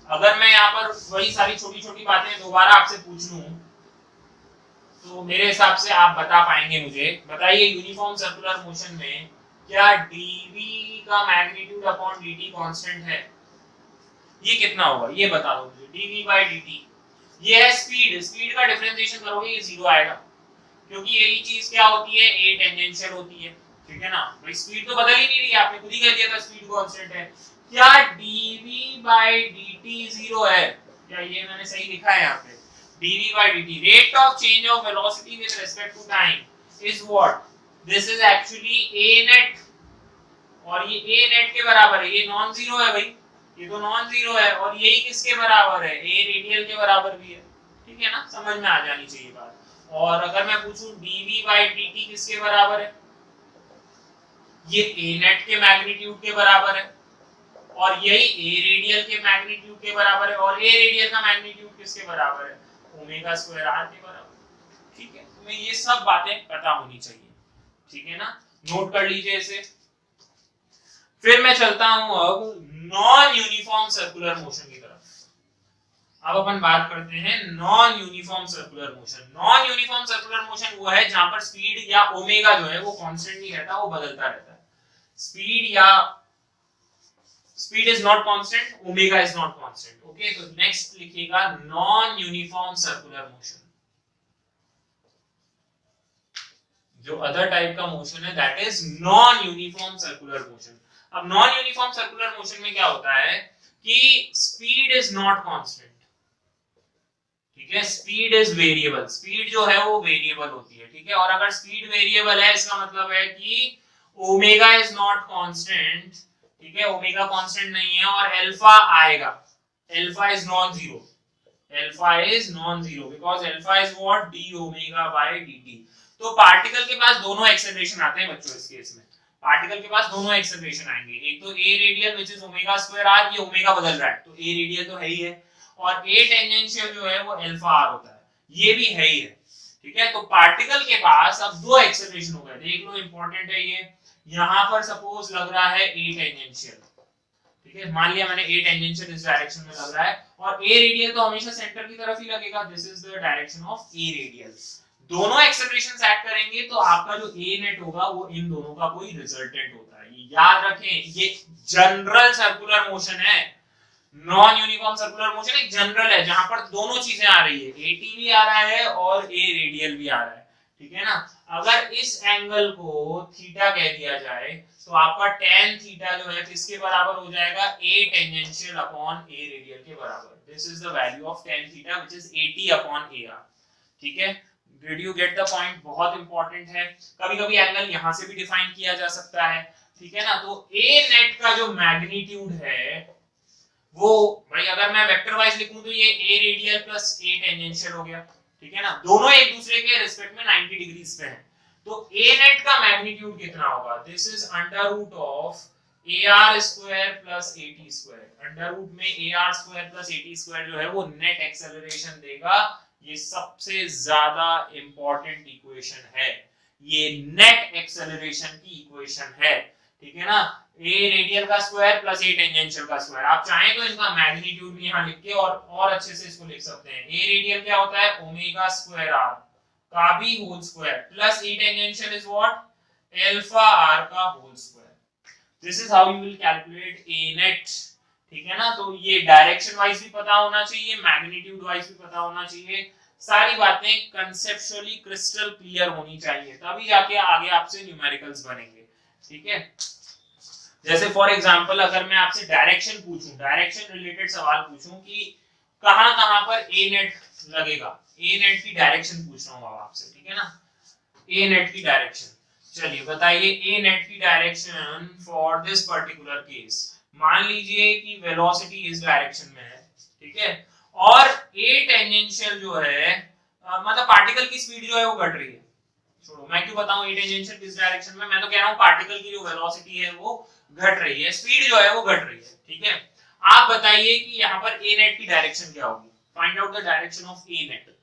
अगर मैं यहाँ पर वही सारी छोटी छोटी बातें दोबारा आपसे पूछ लूं तो मेरे हिसाब से आप बता पाएंगे मुझे। बताइए यूनिफॉर्म सर्कुलर मोशन में क्या dv का मैग्नीट्यूड अपॉन dt कांस्टेंट है? ये कितना होगा ये बता दो मुझे। dv by dt ये है स्पीड, स्पीड का डिफरेंशिएशन करोगे ये 0 आएगा, क्योंकि यही चीज क्या होती है, ए टेंजेंशियल होती है, ठीक है ना। भाई स्पीड तो बदल ही नहीं रही, आपने खुद ही कह दिया था स्पीड कांस्टेंट है। क्या dv/dt 0 है? क्या ये मैंने सही लिखा है यहाँ पे? dv/dt rate of change of velocity with respect to time is what? This is actually a net, और ये a net के बराबर है, ये नॉन जीरो है भाई, ये तो नॉन जीरो है, और यही किसके बराबर है, a रेडियल के बराबर भी है, ठीक है ना, समझ में आ जानी चाहिए बात। और अगर मैं पूछूं dv/dt किसके बराबर है, ये a net के मैग्नीट्यूड के बराबर है, और यही a रेडियल के मैग्नीट्यूड के बराबर है, और a रेडियल का मैग्नीट्यूड किसके बराबर है, ओमेगा स्क्वायर r के बराबर, ठीक है। तुम्हें ये सब बातें पता होनी चाहिए, ठीक है ना, नोट कर लीजिए इसे। फिर मैं चलता हूं अब नॉन यूनिफॉर्म सर्कुलर मोशन की तरफ। अब अपन बात करते हैं non uniform circular motion. Non uniform circular motion वो है जहां पर स्पीड या ओमेगा जो है वो कांस्टेंट नहीं रहता, वो बदलता रहता है। Speed is not constant, omega is not constant, okay. तो नेक्स्ट लिखिएगा नॉन यूनिफॉर्म सर्कुलर मोशन। जो अदर टाइप का मोशन है that is non uniform circular motion. अब नॉन यूनिफॉर्म सर्कुलर मोशन में क्या होता है कि स्पीड इज नॉट कांस्टेंट, ठीक है, स्पीड इज वेरिएबल, स्पीड जो है वो वेरिएबल होती है, ठीक है। और अगर स्पीड वेरिएबल है इसका मतलब है कि ओमेगा इज नॉट कांस्टेंट, ठीक है, ओमेगा कांस्टेंट नहीं है, और अल्फा आएगा, alpha is non zero, alpha is non zero because alpha is what, D omega by dt। तो पार्टिकल के पास दोनों एक्सेलरेशन आते हैं बच्चों, इस केस में पार्टिकल के पास दोनों एक्सेलरेशन आएंगे, एक तो a radial which is omega square r, ये ओमेगा बदल रहा है तो a रेडियल तो है ही है, और a टेंजेंशियल जो है वो अल्फा r होता है, ये भी है ही है, ठीक है। तो पार्टिकल के पास अब दो एक्सेलरेशन हो गए, देख लो इंपॉर्टेंट है ये। यहां पर सपोज लग रहा है a टेंजेंशियल, ठीक है, मान लिया मैंने a टेंजेंशियल इस डायरेक्शन में लग रहा है, और a रेडियल तो हमेशा सेंटर की तरफ ही लगेगा, this is the direction of a radial. दोनों एक्सेलरेशंस ऐड करेंगे तो आपका जो a नेट होगा वो इन दोनों का कोई रिजल्टेंट होता है, ये याद रखें। ये जनरल सर्कुलर मोशन है, नॉन यूनिफॉर्म सर्कुलर मोशन एक जनरल है जहां पर दोनों चीजें आ रही है, at भी आ रहा है और a रेडियल भी आ रहा है, ठीक है ना। अगर इस एंगल को थीटा कह दिया जाए तो आपका tan थीटा जो है किसके बराबर हो जाएगा, a tangential upon a radial के बराबर। This is the value of tan theta which is 80 upon ar, ठीक है। Did you get the point? बहुत इंपॉर्टेंट है। कभी-कभी एंगल यहां से भी डिफाइन किया जा सकता है, ठीक है ना। तो a नेट का जो मैग्नीट्यूड है वो, भाई अगर मैं वेक्टर वाइज लिखूं तो ये a radial plus a tangential हो गया, ठीक है ना, दोनों एक दूसरे के रिस्पेक्ट में 90 डिग्रीज पे हैं। तो a नेट का मैग्नीट्यूड कितना होगा, this is under root of ar square plus at square. Under root में ar square plus at square जो है वो नेट एक्सेलरेशन देगा। ये सबसे ज्यादा इंपॉर्टेंट इक्वेशन है, ये नेट एक्सेलरेशन की इक्वेशन है, ठीक है ना। a रेडियल का स्क्वायर प्लस a टेंजेंशियल का स्क्वायर, आप चाहें तो इनका मैग्नीट्यूड भी यहां लिख के और अच्छे से इसको लिख सकते हैं। a रेडियल क्या होता है, ओमेगा स्क्वायर r का भी whole square plus a tangential is what, alpha r का whole square. This is how you will calculate a net, ठीक है ना। तो ये डायरेक्शन वाइज भी पता होना चाहिए, मैग्नीट्यूड वाइज भी पता होना चाहिए, सारी बातें कंसेप्चुअली क्रिस्टल क्लियर होनी चाहिए, तभी जाके आगे आपसे न्यूमेरिकल्स बनेंगे, ठीक है। जैसे फॉर एग्जांपल अगर मैं आपसे डायरेक्शन पूछूं, डायरेक्शन रिलेटेड सवाल पूछूं कि कहां-कहां पर a नेट लगेगा, a नेट की डायरेक्शन पूछ रहा हूं आपसे, ठीक है ना, a नेट की डायरेक्शन। चलिए बताइए a नेट की direction for this particular case. मान लीजिए कि वेलोसिटी इस डायरेक्शन में है, ठीक है, और a टेंजेंशियल जो है मतलब पार्टिकल की स्पीड जो है वो घट रही है। छोड़ो मैं क्यों बताऊं a टेंजेंशियल किस डायरेक्शन में, मैं तो कह रहा हूं पार्टिकल की जो वेलोसिटी है वो घट रही है, स्पीड जो है वो घट रही है, ठीक है। आप बताइए कि यहाँ पर a नेट की डायरेक्शन क्या होगी, find out the direction of a net.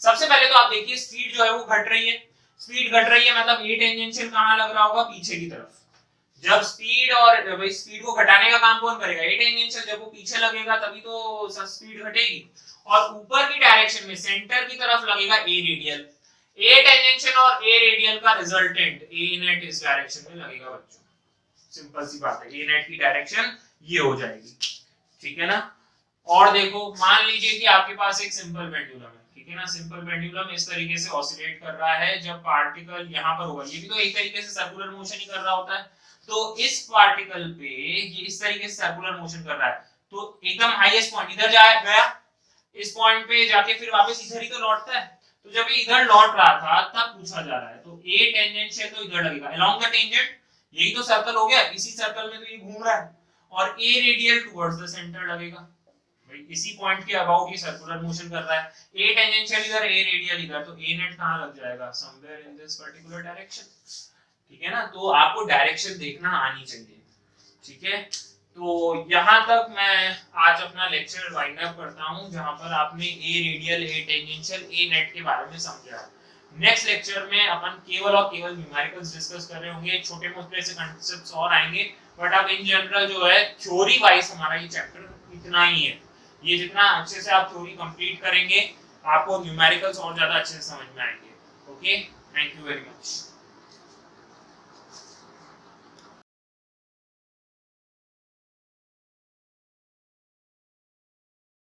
सबसे पहले तो आप देखिए स्पीड जो है वो घट रही है, स्पीड घट रही है मतलब a टेंजेंशियल कहां लग रहा होगा, पीछे की तरफ। जब स्पीड और भाई स्पीड को घटाने का काम कौन करेगा, a टेंजेंशियल, जब वो पीछे लगेगा तभी तो स्पीड घटेगी। और ऊपर की डायरेक्शन में सेंटर की तरफ लगेगा a रेडियल, a टेंजेंशियल और a रेडियल का रिजल्टेंट a नेट इस डायरेक्शन में लगेगा बच्चों। सिंपल सी बात है, a नेट की डायरेक्शन ये हो जाएगी, ठीक है ना। और देखो मान लीजिए कि आपके पास एक सिंपल पेंडुलम है, ठीक है ना, सिंपल पेंडुलम इस तरीके से ऑसिलेट कर रहा है, जब पार्टिकल यहाँ पर होगा, ये भी तो एक तरीके से सर्कुलर मोशन ही कर रहा होता है, तो इस पार्टिकल पे ये इस तरीके से सर्कुलर मोशन कर रहा है, तो एकदम हाईएस्ट पॉइंट इधर गया, इस पॉइंट पे जाके फिर वापस इधर ही तो लौटता है, तो जब ये इधर लौट रहा था तब पूछा जा रहा है, तो ए टेंजेंशियल तो इधर लगेगा अलोंग द टेंजेंट, यही तो सर्कल हो गया, इसी सर्कल में तो ये घूम रहा है, और ए रेडियल टुवर्ड्स द सेंटर लगेगा, भाई इसी पॉइंट के अबाउट ये सर्कुलर मोशन कर रहा है, ए टेंजेंशियल इधर ए रेडियल इधर, तो ए नेट कहां लग जाएगा, somewhere in this particular direction, ठीक है ना, तो आपको डायरेक्शन देखना आनी चाहिए, ठीक है। तो यहाँ तक मैं आज अपना लेक्चर वाइंड अप करता हूँ, जहाँ पर आपने a radial, a tangential, a net के बारे में समझा। नेक्स्ट लेक्चर में अपन केवल और केवल न्यूमेरिकल्स डिस्कस कर रहे होंगे, छोटे मोटे से कॉन्सेप्ट्स और आएंगे, बट अब इन जनरल जो है थ्योरी वाइज हमारा ये चैप्टर इतना ही है, ये जितना अच्छे से आप थ्योरी कंप्लीट करेंगे आपको न्यूमेरिकल्स और ज्यादा अच्छे से समझ में आएंगे। Okay, thank you very much.